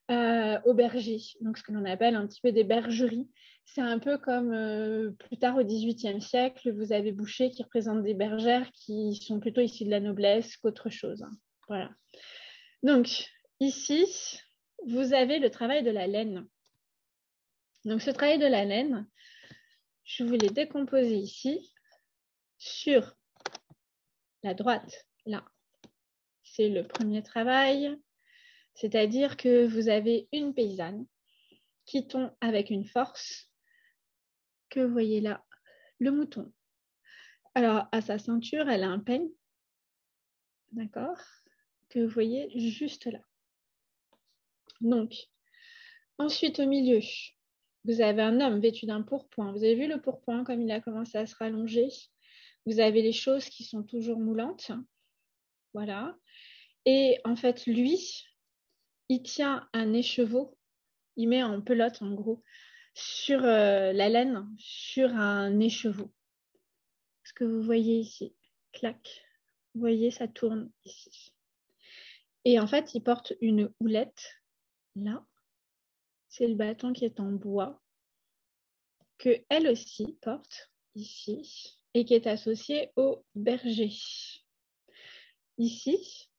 au berger, donc ce que l'on appelle un petit peu des bergeries. C'est un peu comme plus tard au XVIIIe siècle, vous avez Boucher qui représente des bergères qui sont plutôt issues de la noblesse qu'autre chose. Voilà. Donc ici, vous avez le travail de la laine. Donc ce travail de la laine, je vous l'ai décomposé ici sur la droite, là. C'est le premier travail. C'est-à-dire que vous avez une paysanne qui tond avec une force que vous voyez là, le mouton. Alors, à sa ceinture, elle a un peigne, d'accord, que vous voyez juste là. Donc, ensuite, au milieu, vous avez un homme vêtu d'un pourpoint. Vous avez vu le pourpoint, comme il a commencé à se rallonger. Vous avez les choses qui sont toujours moulantes. Voilà. Et en fait, lui, il tient un écheveau. Il met en pelote, en gros, sur la laine, sur un écheveau. Ce que vous voyez ici, clac, vous voyez, ça tourne ici. Et en fait, il porte une houlette, là. C'est le bâton qui est en bois, que elle aussi porte ici, et qui est associé au berger. Ici,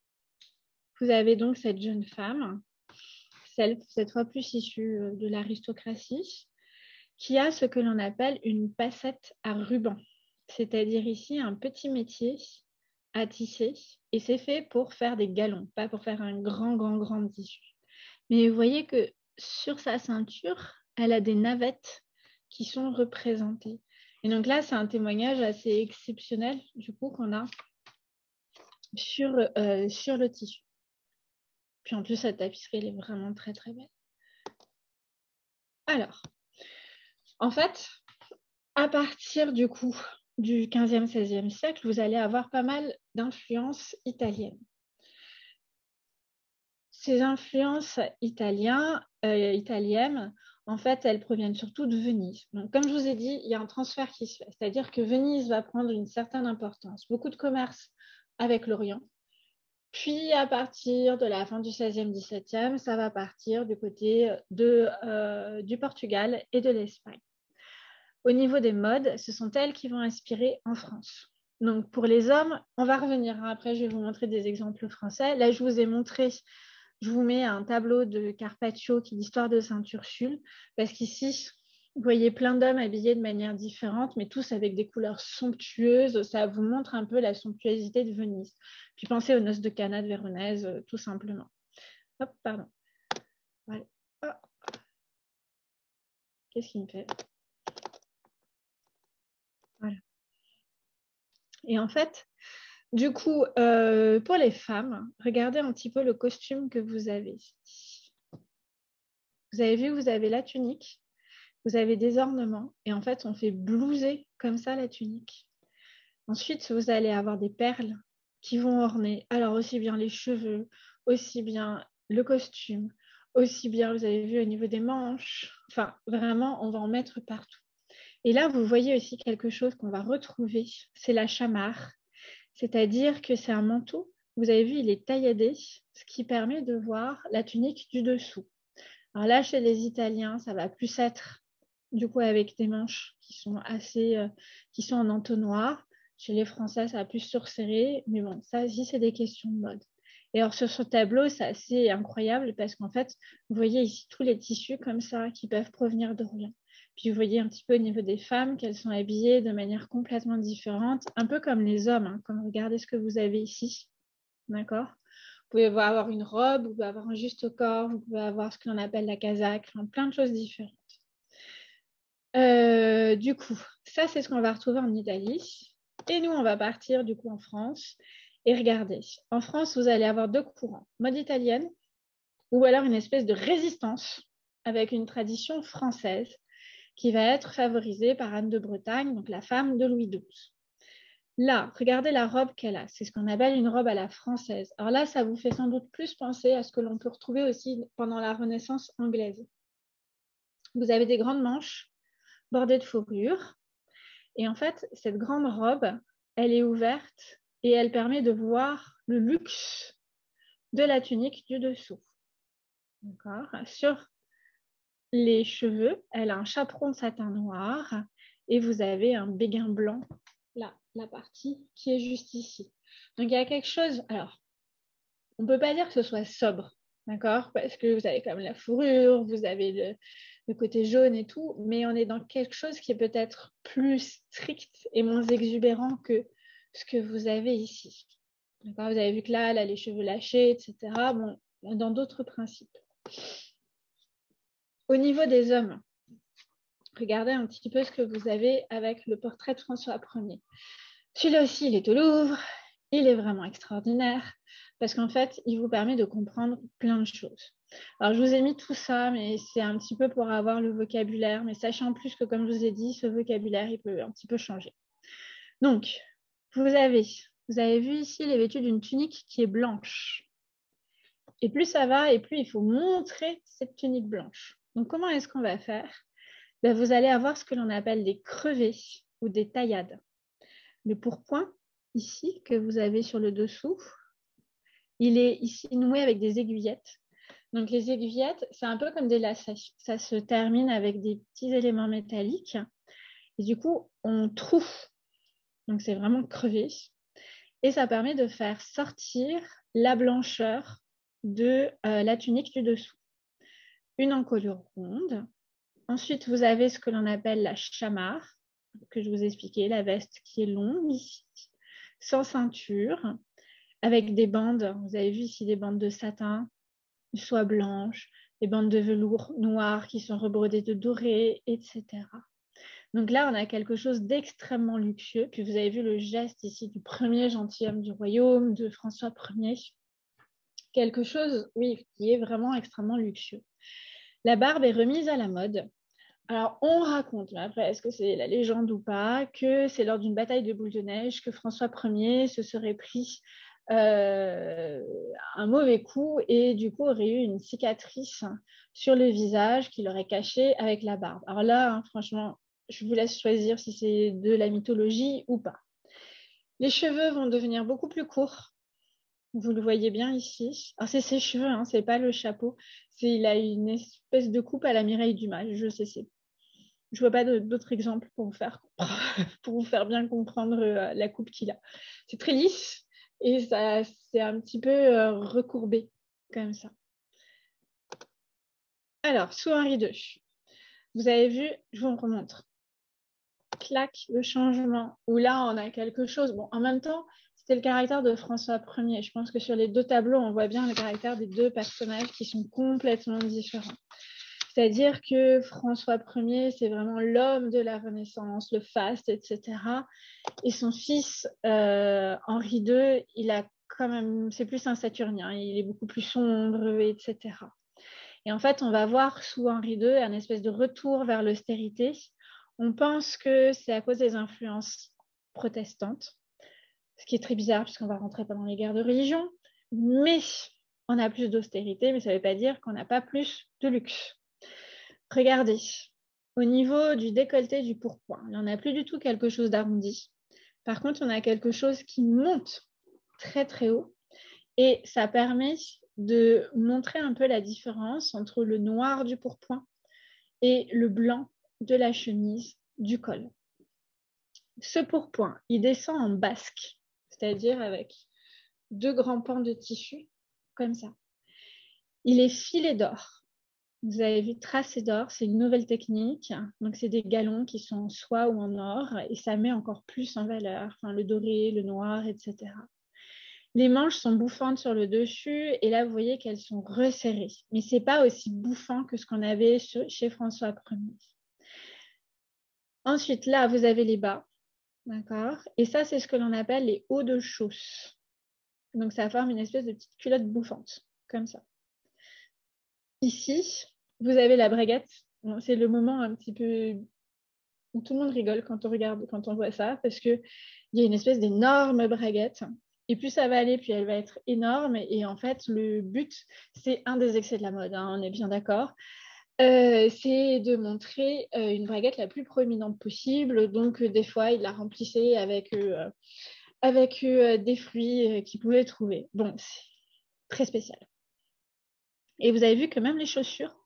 vous avez donc cette jeune femme, cette fois plus issue de l'aristocratie, qui a ce que l'on appelle une passette à ruban, c'est-à-dire ici un petit métier à tisser, et c'est fait pour faire des galons, pas pour faire un grand tissu. Mais vous voyez que sur sa ceinture, elle a des navettes qui sont représentées. Et donc là, c'est un témoignage assez exceptionnel, du coup, qu'on a sur le tissu. Puis en plus, cette tapisserie, elle est vraiment très belle. Alors, en fait, à partir du coup du 15e, 16e siècle, vous allez avoir pas mal d'influences italiennes. ces influences italiennes, en fait, elles proviennent surtout de Venise. Donc, comme je vous ai dit, il y a un transfert qui se fait, c'est-à-dire que Venise va prendre une certaine importance, beaucoup de commerce avec l'Orient. Puis, à partir de la fin du 16e, 17e, ça va partir du côté du Portugal et de l'Espagne. Au niveau des modes, ce sont elles qui vont inspirer en France. Donc, pour les hommes, on va revenir. Après, je vais vous montrer des exemples français. Là, je vous ai montré, je vous mets un tableau de Carpaccio qui est l'histoire de Sainte-Ursule, parce qu'ici, vous voyez plein d'hommes habillés de manière différente, mais tous avec des couleurs somptueuses. Ça vous montre un peu la somptuosité de Venise. Puis pensez aux noces de Cana de Véronèse, tout simplement. Hop, pardon. Voilà. Oh. Qu'est-ce qu'il me fait? Voilà. Et en fait, du coup, pour les femmes, regardez un petit peu le costume que vous avez. Vous avez vu, vous avez la tunique, vous avez des ornements, et en fait, on fait blouser comme ça la tunique. Ensuite, vous allez avoir des perles qui vont orner, alors aussi bien les cheveux, aussi bien le costume, aussi bien, vous avez vu au niveau des manches, enfin, vraiment, on va en mettre partout. Et là, vous voyez aussi quelque chose qu'on va retrouver, c'est la chamarre. C'est-à-dire que c'est un manteau, vous avez vu, il est tailladé, ce qui permet de voir la tunique du dessous. Alors là, chez les Italiens, ça va plus être du coup avec des manches qui sont qui sont en entonnoir. Chez les Français, ça va plus surserrer, mais bon, ça aussi, c'est des questions de mode. Et alors sur ce tableau, c'est assez incroyable parce qu'en fait, vous voyez ici tous les tissus comme ça qui peuvent provenir d'Orient. Puis vous voyez un petit peu au niveau des femmes qu'elles sont habillées de manière complètement différente, un peu comme les hommes, hein, comme regardez ce que vous avez ici. D'accord? Vous pouvez avoir une robe, vous pouvez avoir un juste corps, vous pouvez avoir ce que l'on appelle la casaque, enfin, plein de choses différentes. Du coup, ça c'est ce qu'on va retrouver en Italie. Et nous, on va partir du coup en France. Et regardez, en France, vous allez avoir deux courants, mode italienne ou alors une espèce de résistance avec une tradition française qui va être favorisée par Anne de Bretagne, donc la femme de Louis XII. Là, regardez la robe qu'elle a. C'est ce qu'on appelle une robe à la française. Alors là, ça vous fait sans doute plus penser à ce que l'on peut retrouver aussi pendant la Renaissance anglaise. Vous avez des grandes manches bordées de fourrure. Et en fait, cette grande robe, elle est ouverte et elle permet de voir le luxe de la tunique du dessous. D'accord. Sur les cheveux, elle a un chaperon de satin noir et vous avez un béguin blanc, là, la partie qui est juste ici. Donc, il y a quelque chose, alors, on ne peut pas dire que ce soit sobre, d'accord, parce que vous avez quand même la fourrure, vous avez le côté jaune et tout, mais on est dans quelque chose qui est peut-être plus strict et moins exubérant que ce que vous avez ici. D'accord, vous avez vu que là, elle a les cheveux lâchés, etc. Bon, dans d'autres principes. Au niveau des hommes, regardez un petit peu ce que vous avez avec le portrait de François Ier. Celui-là aussi, il est au Louvre. Il est vraiment extraordinaire parce qu'en fait, il vous permet de comprendre plein de choses. Alors, je vous ai mis tout ça, mais c'est un petit peu pour avoir le vocabulaire. Mais sachez en plus que, comme je vous ai dit, ce vocabulaire, il peut un petit peu changer. Donc, vous avez vu ici, il est vêtu d'une tunique qui est blanche. Et plus ça va, et plus il faut montrer cette tunique blanche. Donc, comment est-ce qu'on va faire? Ben, vous allez avoir ce que l'on appelle des crevés ou des taillades. Le pourpoint, ici, que vous avez sur le dessous, il est ici noué avec des aiguillettes. Donc, les aiguillettes, c'est un peu comme des lacets. Ça se termine avec des petits éléments métalliques. Et du coup, on troue. Donc, c'est vraiment crevé. Et ça permet de faire sortir la blancheur de la tunique du dessous. Une encolure ronde. Ensuite, vous avez ce que l'on appelle la chamarre, que je vous ai expliqué, la veste qui est longue ici, sans ceinture, avec des bandes. Vous avez vu ici des bandes de satin, soit blanches, des bandes de velours noir qui sont rebrodées de doré, etc. Donc là, on a quelque chose d'extrêmement luxueux. Puis vous avez vu le geste ici du premier gentilhomme du royaume, de François Ier. Quelque chose, oui, qui est vraiment extrêmement luxueux. La barbe est remise à la mode. Alors, on raconte, mais après, est-ce que c'est la légende ou pas, que c'est lors d'une bataille de boules de neige que François Ier se serait pris un mauvais coup et du coup aurait eu une cicatrice sur le visage qu'il aurait caché avec la barbe. Alors là, hein, franchement, je vous laisse choisir si c'est de la mythologie ou pas. Les cheveux vont devenir beaucoup plus courts. Vous le voyez bien ici. Alors, c'est ses cheveux, hein, c'est pas le chapeau. Il a une espèce de coupe à la Mireille Dumas. Je sais, je vois pas d'autres exemples pour vous faire pour vous faire bien comprendre la coupe qu'il a. C'est très lisse et ça c'est un petit peu recourbé comme ça. Alors, sous Henri II, vous avez vu, je vous remontre. Clac, le changement, où là on a quelque chose. Bon, en même temps, c'était le caractère de François Ier. Je pense que sur les deux tableaux, on voit bien le caractère des deux personnages qui sont complètement différents. C'est-à-dire que François Ier, c'est vraiment l'homme de la Renaissance, le faste, etc. Et son fils, Henri II, il a quand même, c'est plus un saturnien, il est beaucoup plus sombre, etc. Et en fait, on va voir sous Henri II un espèce de retour vers l'austérité. On pense que c'est à cause des influences protestantes, ce qui est très bizarre puisqu'on va rentrer pendant les guerres de religion, mais on a plus d'austérité, mais ça ne veut pas dire qu'on n'a pas plus de luxe. Regardez, au niveau du décolleté du pourpoint, il n'y en a plus du tout quelque chose d'arrondi. Par contre, on a quelque chose qui monte très très haut et ça permet de montrer un peu la différence entre le noir du pourpoint et le blanc de la chemise du col. Ce pourpoint, il descend en basque, c'est-à-dire avec deux grands pans de tissu, comme ça. Il est filé d'or. Vous avez vu tracé d'or, c'est une nouvelle technique. Donc, c'est des galons qui sont en soie ou en or et ça met encore plus en valeur, enfin, le doré, le noir, etc. Les manches sont bouffantes sur le dessus et là, vous voyez qu'elles sont resserrées. Mais ce n'est pas aussi bouffant que ce qu'on avait chez François Ier. Ensuite, là, vous avez les bas. D'accord. Et ça, c'est ce que l'on appelle les hauts de chausse. Donc, ça forme une espèce de petite culotte bouffante, comme ça. Ici, vous avez la braguette. Bon, c'est le moment un petit peu où tout le monde rigole quand on regarde, quand on voit ça, parce qu'il y a une espèce d'énorme braguette. Et plus ça va aller, plus elle va être énorme. Et en fait, le but, c'est un des excès de la mode, hein, on est bien d'accord. C'est de montrer une braguette la plus proéminente possible. Donc, des fois, il la remplissait avec des fruits qu'il pouvait trouver. Bon, c'est très spécial. Et vous avez vu que même les chaussures,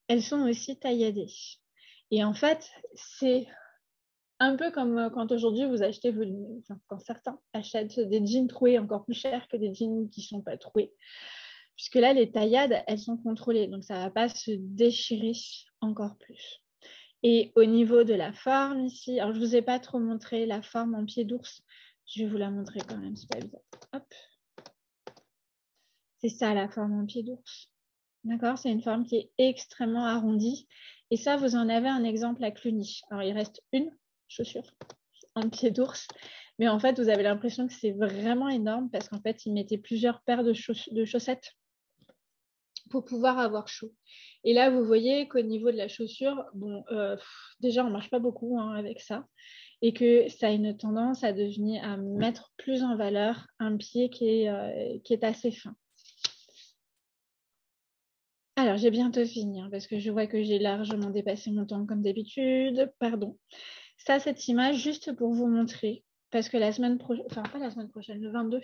elles sont aussi tailladées. Et en fait, c'est un peu comme quand aujourd'hui vous achetez, quand certains achètent des jeans troués encore plus chers que des jeans qui ne sont pas troués. Puisque là, les taillades, elles sont contrôlées. Donc, ça ne va pas se déchirer encore plus. Et au niveau de la forme ici, alors je ne vous ai pas trop montré la forme en pied d'ours. Je vais vous la montrer quand même, c'est pas évident. Hop. C'est ça la forme en pied d'ours. D'accord, c'est une forme qui est extrêmement arrondie. Et ça, vous en avez un exemple à Cluny. Alors, il reste une chaussure en pied d'ours. Mais en fait, vous avez l'impression que c'est vraiment énorme parce qu'en fait, il mettait plusieurs paires de chaussettes pour pouvoir avoir chaud. Et là, vous voyez qu'au niveau de la chaussure, bon, déjà, on ne marche pas beaucoup avec ça et que ça a une tendance à mettre plus en valeur un pied qui est assez fin. Alors, j'ai bientôt fini parce que je vois que j'ai largement dépassé mon temps comme d'habitude. Pardon. Ça, cette image, juste pour vous montrer, parce que la semaine prochaine, enfin pas la semaine prochaine, le 22,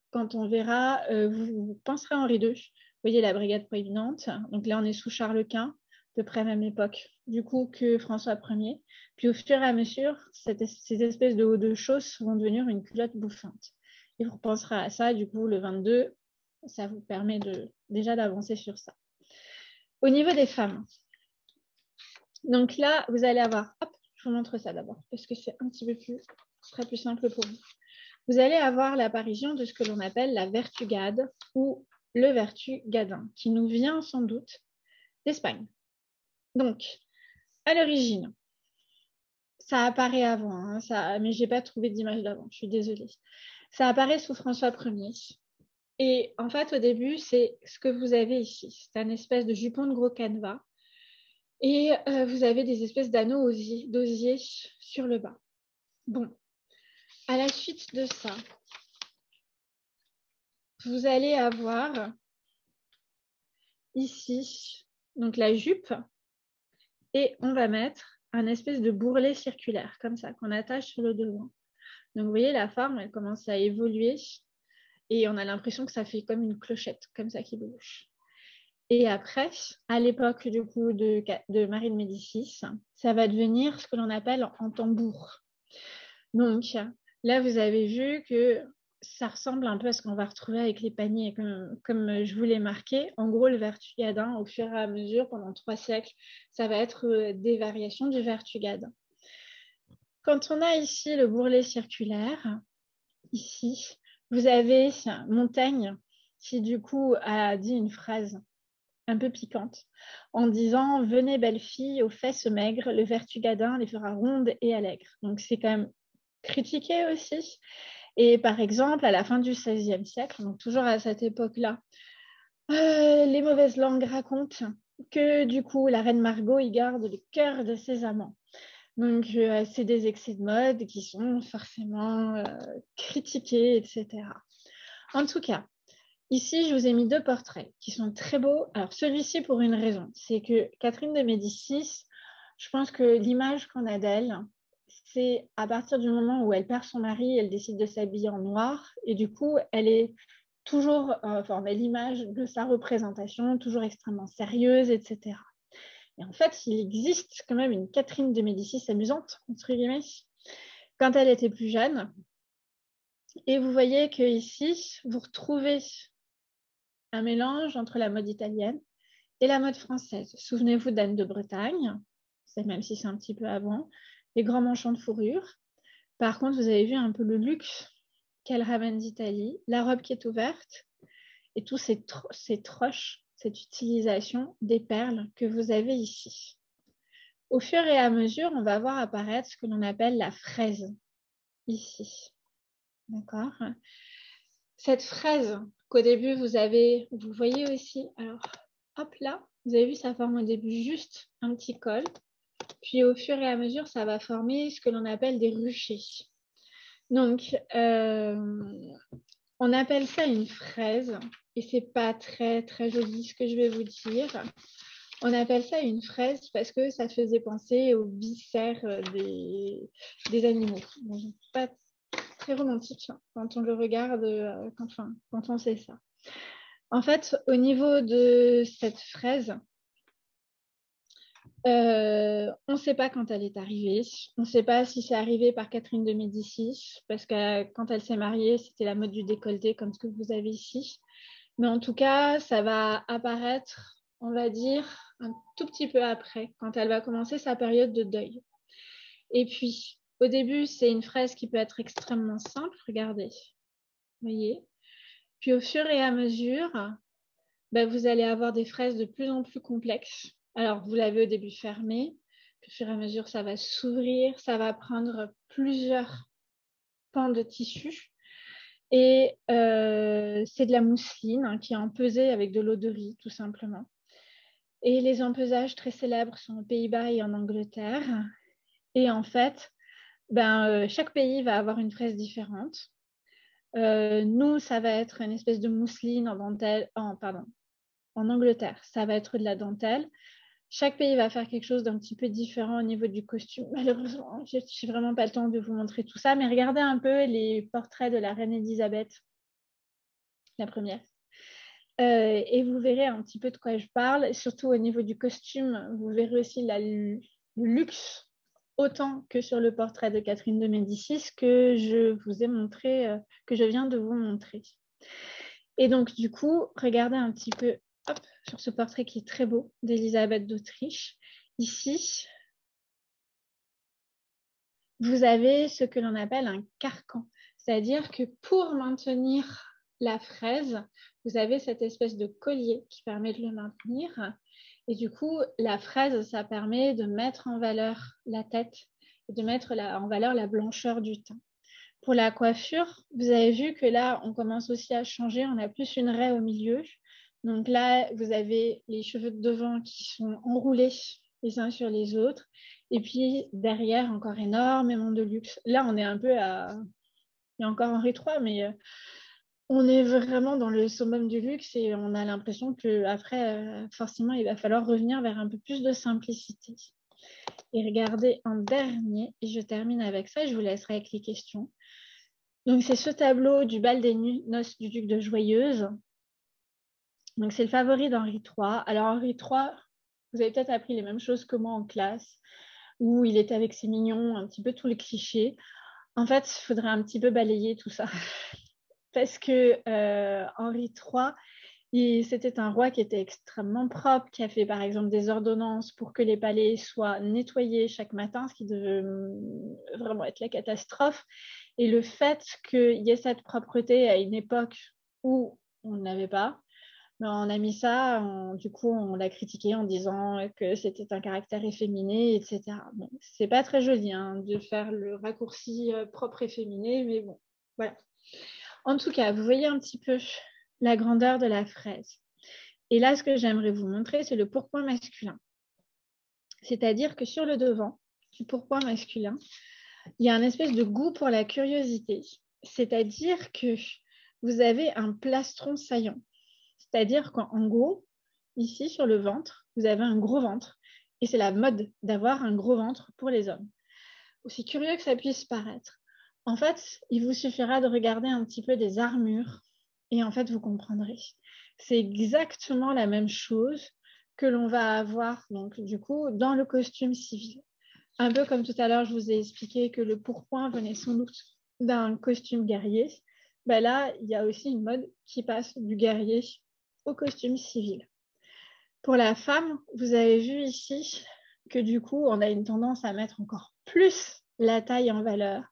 quand on verra, vous penserez à Henri II. Vous voyez la brigade proéminente. Donc là, on est sous Charles Quint, à peu près à la même époque, du coup, que François Ier. Puis au fur et à mesure, ces espèces de hauts de chausses vont devenir une culotte bouffante. Et vous repenserez à ça, du coup, le 22, ça vous permet déjà d'avancer sur ça. Au niveau des femmes, donc là, vous allez avoir, hop, je vous montre ça d'abord, parce que c'est un petit peu plus, ce sera plus simple pour vous. Vous allez avoir l'apparition de ce que l'on appelle la vertugade ou le vertugadin, qui nous vient sans doute d'Espagne. Donc, à l'origine, ça apparaît avant, mais je n'ai pas trouvé d'image d'avant, je suis désolée. Ça apparaît sous François Ier. Et en fait, au début, c'est ce que vous avez ici. C'est un espèce de jupon de gros canevas. Et vous avez des espèces d'anneaux d'osier sur le bas. Bon, à la suite de ça, vous allez avoir ici donc la jupe et on va mettre un espèce de bourrelet circulaire comme ça qu'on attache sur le devant. Donc vous voyez la forme, elle commence à évoluer et on a l'impression que ça fait comme une clochette comme ça qui bouge. Et après, à l'époque du coup de Marie de Médicis, ça va devenir ce que l'on appelle en tambour. Donc là, vous avez vu que ça ressemble un peu à ce qu'on va retrouver avec les paniers, comme je vous l'ai marqué. En gros, le vertugadin, au fur et à mesure, pendant 3 siècles, ça va être des variations du vertugadin. Quand on a ici le bourrelet circulaire, ici, vous avez Montaigne qui, du coup, a dit une phrase un peu piquante en disant « Venez, belle fille, aux fesses maigres, le vertugadin les fera rondes et allègres ». Donc, c'est quand même critiqué aussi. Et par exemple, à la fin du XVIe siècle, donc toujours à cette époque-là, les mauvaises langues racontent que du coup, la reine Margot y garde le cœur de ses amants. Donc, c'est des excès de mode qui sont forcément critiqués, etc. En tout cas, ici, je vous ai mis 2 portraits qui sont très beaux. Alors, celui-ci pour une raison, c'est que Catherine de Médicis, je pense que l'image qu'on a d'elle, c'est à partir du moment où elle perd son mari, elle décide de s'habiller en noir et du coup, elle est toujours, on a l'image de sa représentation, toujours extrêmement sérieuse, etc. Et en fait, il existe quand même une Catherine de Médicis amusante, entre guillemets, quand elle était plus jeune. Et vous voyez qu'ici, vous retrouvez un mélange entre la mode italienne et la mode française. Souvenez-vous d'Anne de Bretagne, même si c'est un petit peu avant, les grands manchons de fourrure. Par contre, vous avez vu un peu le luxe qu'elle ramène d'Italie, la robe qui est ouverte et tous ces troches, cette utilisation des perles que vous avez ici. Au fur et à mesure, on va voir apparaître ce que l'on appelle la fraise ici. D'accord ? Cette fraise qu'au début, vous voyez aussi, alors hop là, vous avez vu, ça forme au début juste un petit col. Puis au fur et à mesure, ça va former ce que l'on appelle des ruchers. Donc, on appelle ça une fraise, et c'est pas très très joli ce que je vais vous dire. On appelle ça une fraise parce que ça faisait penser aux viscères des animaux. Bon, pas très romantique quand on le regarde, quand on sait ça. En fait, au niveau de cette fraise, on ne sait pas quand elle est arrivée. On ne sait pas si c'est arrivé par Catherine de Médicis, parce que quand elle s'est mariée, c'était la mode du décolleté, comme ce que vous avez ici. Mais en tout cas, ça va apparaître, on va dire, un tout petit peu après, quand elle va commencer sa période de deuil. Et puis, au début, c'est une fraise qui peut être extrêmement simple, regardez. Vous voyez ? Puis au fur et à mesure, vous allez avoir des fraises de plus en plus complexes. Alors, vous l'avez au début fermée, puis au fur et à mesure, ça va s'ouvrir, ça va prendre plusieurs pans de tissu. Et c'est de la mousseline qui est empesée avec de l'eau de riz, tout simplement. Et les empesages très célèbres sont aux Pays-Bas et en Angleterre. Et en fait, chaque pays va avoir une fraise différente. Nous, ça va être une espèce de mousseline en dentelle, en Angleterre, ça va être de la dentelle. Chaque pays va faire quelque chose d'un petit peu différent au niveau du costume. Malheureusement, je n'ai vraiment pas le temps de vous montrer tout ça, mais regardez un peu les portraits de la reine Elisabeth, la première. Et vous verrez un petit peu de quoi je parle. Surtout au niveau du costume, vous verrez aussi le luxe, autant que sur le portrait de Catherine de Médicis que je vous ai montré, que je viens de vous montrer. Et donc, du coup, regardez un petit peu sur ce portrait qui est très beau d'Élisabeth d'Autriche. Ici, vous avez ce que l'on appelle un carcan. C'est-à-dire que pour maintenir la fraise, vous avez cette espèce de collier qui permet de le maintenir. Et du coup, la fraise, ça permet de mettre en valeur la tête et de mettre en valeur la blancheur du teint. Pour la coiffure, vous avez vu que là, on commence aussi à changer. On a plus une raie au milieu. Donc là, vous avez les cheveux de devant qui sont enroulés les uns sur les autres. Et puis derrière, encore énormément de luxe. Là, on est un peu à... Il y a encore Henri III, mais on est vraiment dans le summum du luxe et on a l'impression qu'après, forcément, il va falloir revenir vers un peu plus de simplicité. Et regardez un dernier, et je termine avec ça, et je vous laisserai avec les questions. Donc, c'est ce tableau du bal des noces du duc de Joyeuse. Donc, c'est le favori d'Henri III. Alors, Henri III, vous avez peut-être appris les mêmes choses que moi en classe, où il était avec ses mignons, un petit peu tous les clichés. En fait, il faudrait un petit peu balayer tout ça. Parce que Henri III, c'était un roi qui était extrêmement propre, qui a fait par exemple des ordonnances pour que les palais soient nettoyés chaque matin, ce qui devait vraiment être la catastrophe. Et le fait qu'il y ait cette propreté à une époque où on ne l'avait pas, ben, on a mis ça, du coup on l'a critiqué en disant que c'était un caractère efféminé, etc. Bon, c'est pas très joli hein, de faire le raccourci propre efféminé, mais bon, voilà. En tout cas, vous voyez un petit peu la grandeur de la fraise. Et là, ce que j'aimerais vous montrer, c'est le pourpoint masculin. C'est-à-dire que sur le devant du pourpoint masculin, il y a un espèce de goût pour la curiosité. C'est-à-dire que vous avez un plastron saillant. C'est-à-dire qu'en gros, ici sur le ventre, vous avez un gros ventre. Et c'est la mode d'avoir un gros ventre pour les hommes. Aussi curieux que ça puisse paraître. En fait, il vous suffira de regarder un petit peu des armures et en fait, vous comprendrez. C'est exactement la même chose que l'on va avoir donc du coup dans le costume civil. Un peu comme tout à l'heure, je vous ai expliqué que le pourpoint venait sans doute d'un costume guerrier. Ben là, il y a aussi une mode qui passe du guerrier au costume civil. Pour la femme, vous avez vu ici que du coup, on a une tendance à mettre encore plus la taille en valeur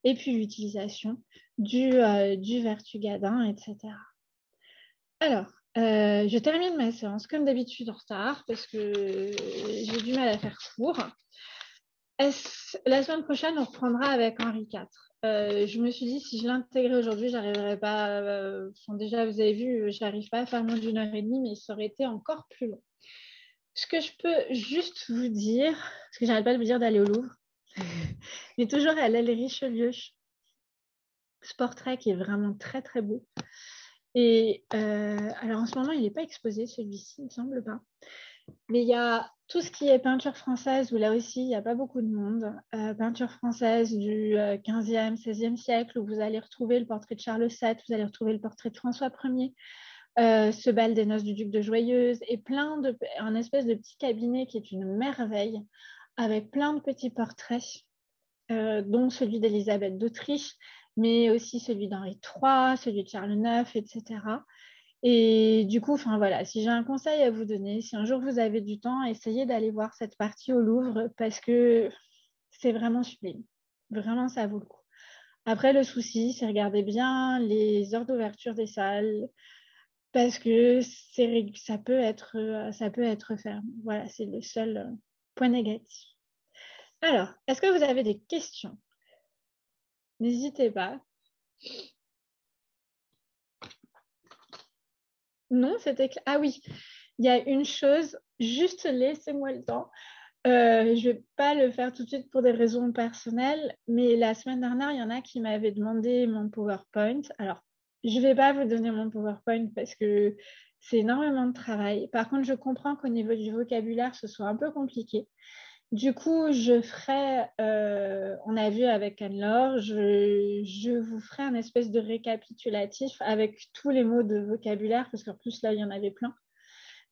et puis l'utilisation du vertugadin, etc. Alors, je termine ma séance comme d'habitude en retard parce que j'ai du mal à faire court. La semaine prochaine, on reprendra avec Henri IV. Je me suis dit, si je l'intégrais aujourd'hui, j'arriverais pas. Déjà, vous avez vu, je n'arrive pas à faire moins d'1 heure et demie, mais ça aurait été encore plus long. Ce que je peux juste vous dire, parce que j'arrête pas de vous dire d'aller au Louvre, mais toujours à l'aile Richelieu, ce portrait qui est vraiment très très beau. Et alors en ce moment, il n'est pas exposé celui-ci, il ne me semble pas. Mais il y a tout ce qui est peinture française, où là aussi, il n'y a pas beaucoup de monde. Peinture française du 15e, 16e siècle, où vous allez retrouver le portrait de Charles VII, vous allez retrouver le portrait de François Ier, ce bal des noces du duc de Joyeuse, et un espèce de petit cabinet qui est une merveille, avec plein de petits portraits, dont celui d'Élisabeth d'Autriche, mais aussi celui d'Henri III, celui de Charles IX, etc. Et du coup, voilà, si j'ai un conseil à vous donner, si un jour vous avez du temps, essayez d'aller voir cette partie au Louvre parce que c'est vraiment sublime. Vraiment, ça vaut le coup. Après, le souci, c'est regarder bien les heures d'ouverture des salles parce que ça peut être fermé. Voilà, c'est le seul point négatif. Alors, est-ce que vous avez des questions? N'hésitez pas. Non, c'était clair. Ah oui, il y a une chose, juste laissez-moi le temps. Je ne vais pas le faire tout de suite pour des raisons personnelles, mais la semaine dernière, il y en a qui m'avaient demandé mon PowerPoint. Alors, je ne vais pas vous donner mon PowerPoint parce que c'est énormément de travail. Par contre, je comprends qu'au niveau du vocabulaire, ce soit un peu compliqué. Du coup, je ferai, on a vu avec Anne-Laure, je vous ferai un espèce de récapitulatif avec tous les mots de vocabulaire, parce qu'en plus, là, il y en avait plein.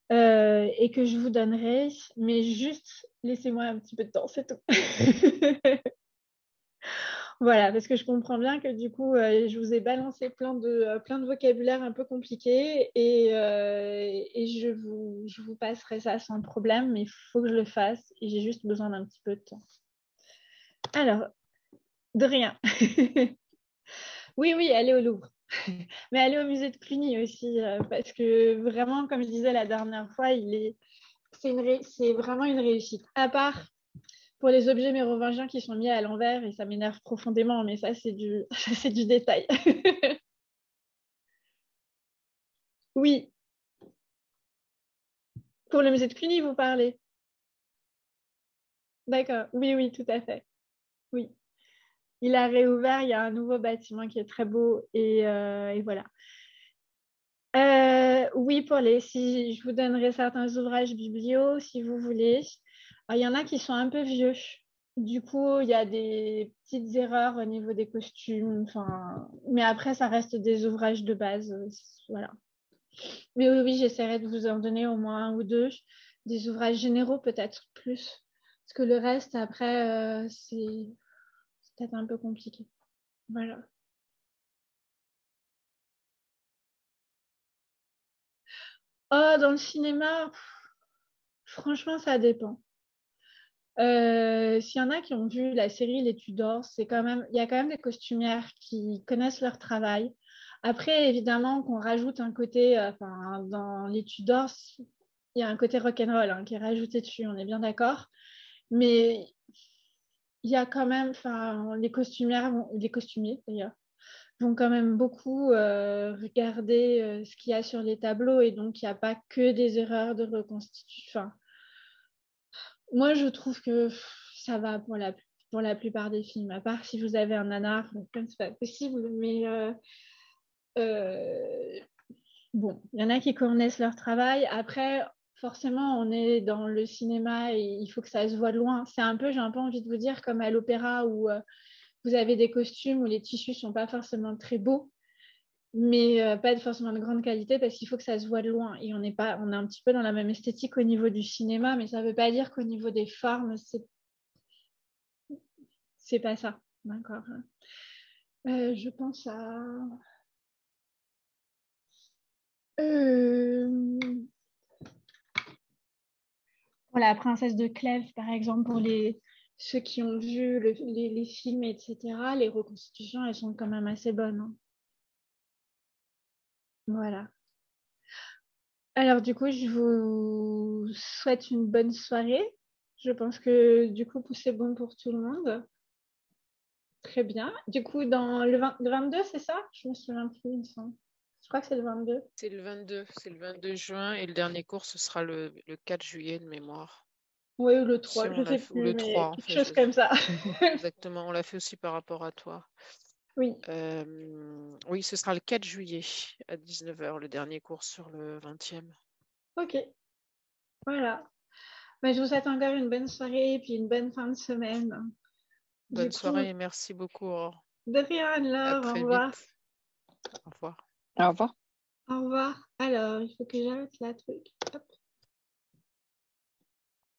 Et que je vous donnerai, mais juste laissez-moi un petit peu de temps, c'est tout. Voilà, parce que je comprends bien que du coup, je vous ai balancé plein de vocabulaire un peu compliqué et je vous passerai ça sans problème, mais il faut que je le fasse et j'ai juste besoin d'un petit peu de temps. Alors, de rien. Oui, allez au Louvre. Mais allez au musée de Cluny aussi, parce que vraiment, comme je disais la dernière fois, c'est vraiment une réussite. À part pour les objets mérovingiens qui sont mis à l'envers, et ça m'énerve profondément, mais ça, c'est du détail. Oui, pour le musée de Cluny, vous parlez. D'accord, oui, tout à fait. Oui. il a réouvert, il y a un nouveau bâtiment qui est très beau et voilà. Oui, si je vous donnerai certains ouvrages biblios si vous voulez. Alors, il y en a qui sont un peu vieux. Du coup, il y a des petites erreurs au niveau des costumes. Mais après, ça reste des ouvrages de base. Voilà. Mais oui, j'essaierai de vous en donner au moins un ou deux. Des ouvrages généraux, peut-être plus. Parce que le reste, après, c'est peut-être un peu compliqué. Voilà. Oh, dans le cinéma, franchement, ça dépend. S'il y en a qui ont vu la série Les Tudors, il y a quand même des costumières qui connaissent leur travail. Après, évidemment, qu'on rajoute un côté, dans Les Tudors, il y a un côté rock'n'roll qui est rajouté dessus, on est bien d'accord. Mais il y a quand même, les costumiers d'ailleurs, vont quand même beaucoup regarder ce qu'il y a sur les tableaux et donc il n'y a pas que des erreurs de reconstitution. Moi, je trouve que ça va pour la plupart des films, à part si vous avez un nanar, comme c'est pas possible, mais bon, il y en a qui connaissent leur travail. Après, forcément, on est dans le cinéma et il faut que ça se voit de loin. J'ai un peu envie de vous dire, comme à l'opéra où vous avez des costumes où les tissus sont pas forcément très beaux, mais pas forcément de grande qualité parce qu'il faut que ça se voit de loin. Et on est un petit peu dans la même esthétique au niveau du cinéma, mais ça ne veut pas dire qu'au niveau des formes, c'est pas ça. D'accord. Je pense à pour la princesse de Clèves, par exemple, pour ceux qui ont vu les films, etc. Les reconstitutions, elles sont quand même assez bonnes. Hein. Voilà. Alors, du coup, je vous souhaite une bonne soirée. Je pense que, du coup, c'est bon pour tout le monde. Très bien. Du coup, dans le 22, c'est ça? Je me souviens plus, il me semble. Je crois que c'est le 22. C'est le 22 juin et le dernier cours, ce sera le 4 juillet de mémoire. Oui, ou le 3, Si je ne sais ou plus, le mais 3, en quelque fait. chose comme ça. Exactement, on l'a fait aussi par rapport à toi. Oui. Oui, ce sera le 4 juillet à 19h, le dernier cours sur le 20e. Ok. Voilà. Je vous souhaite encore une bonne soirée et puis une bonne fin de semaine. Bonne soirée et merci beaucoup. De rien, À Laure. Au très revoir. vite. Au revoir. Au revoir. Au revoir. Alors, il faut que j'arrête la truc. Hop.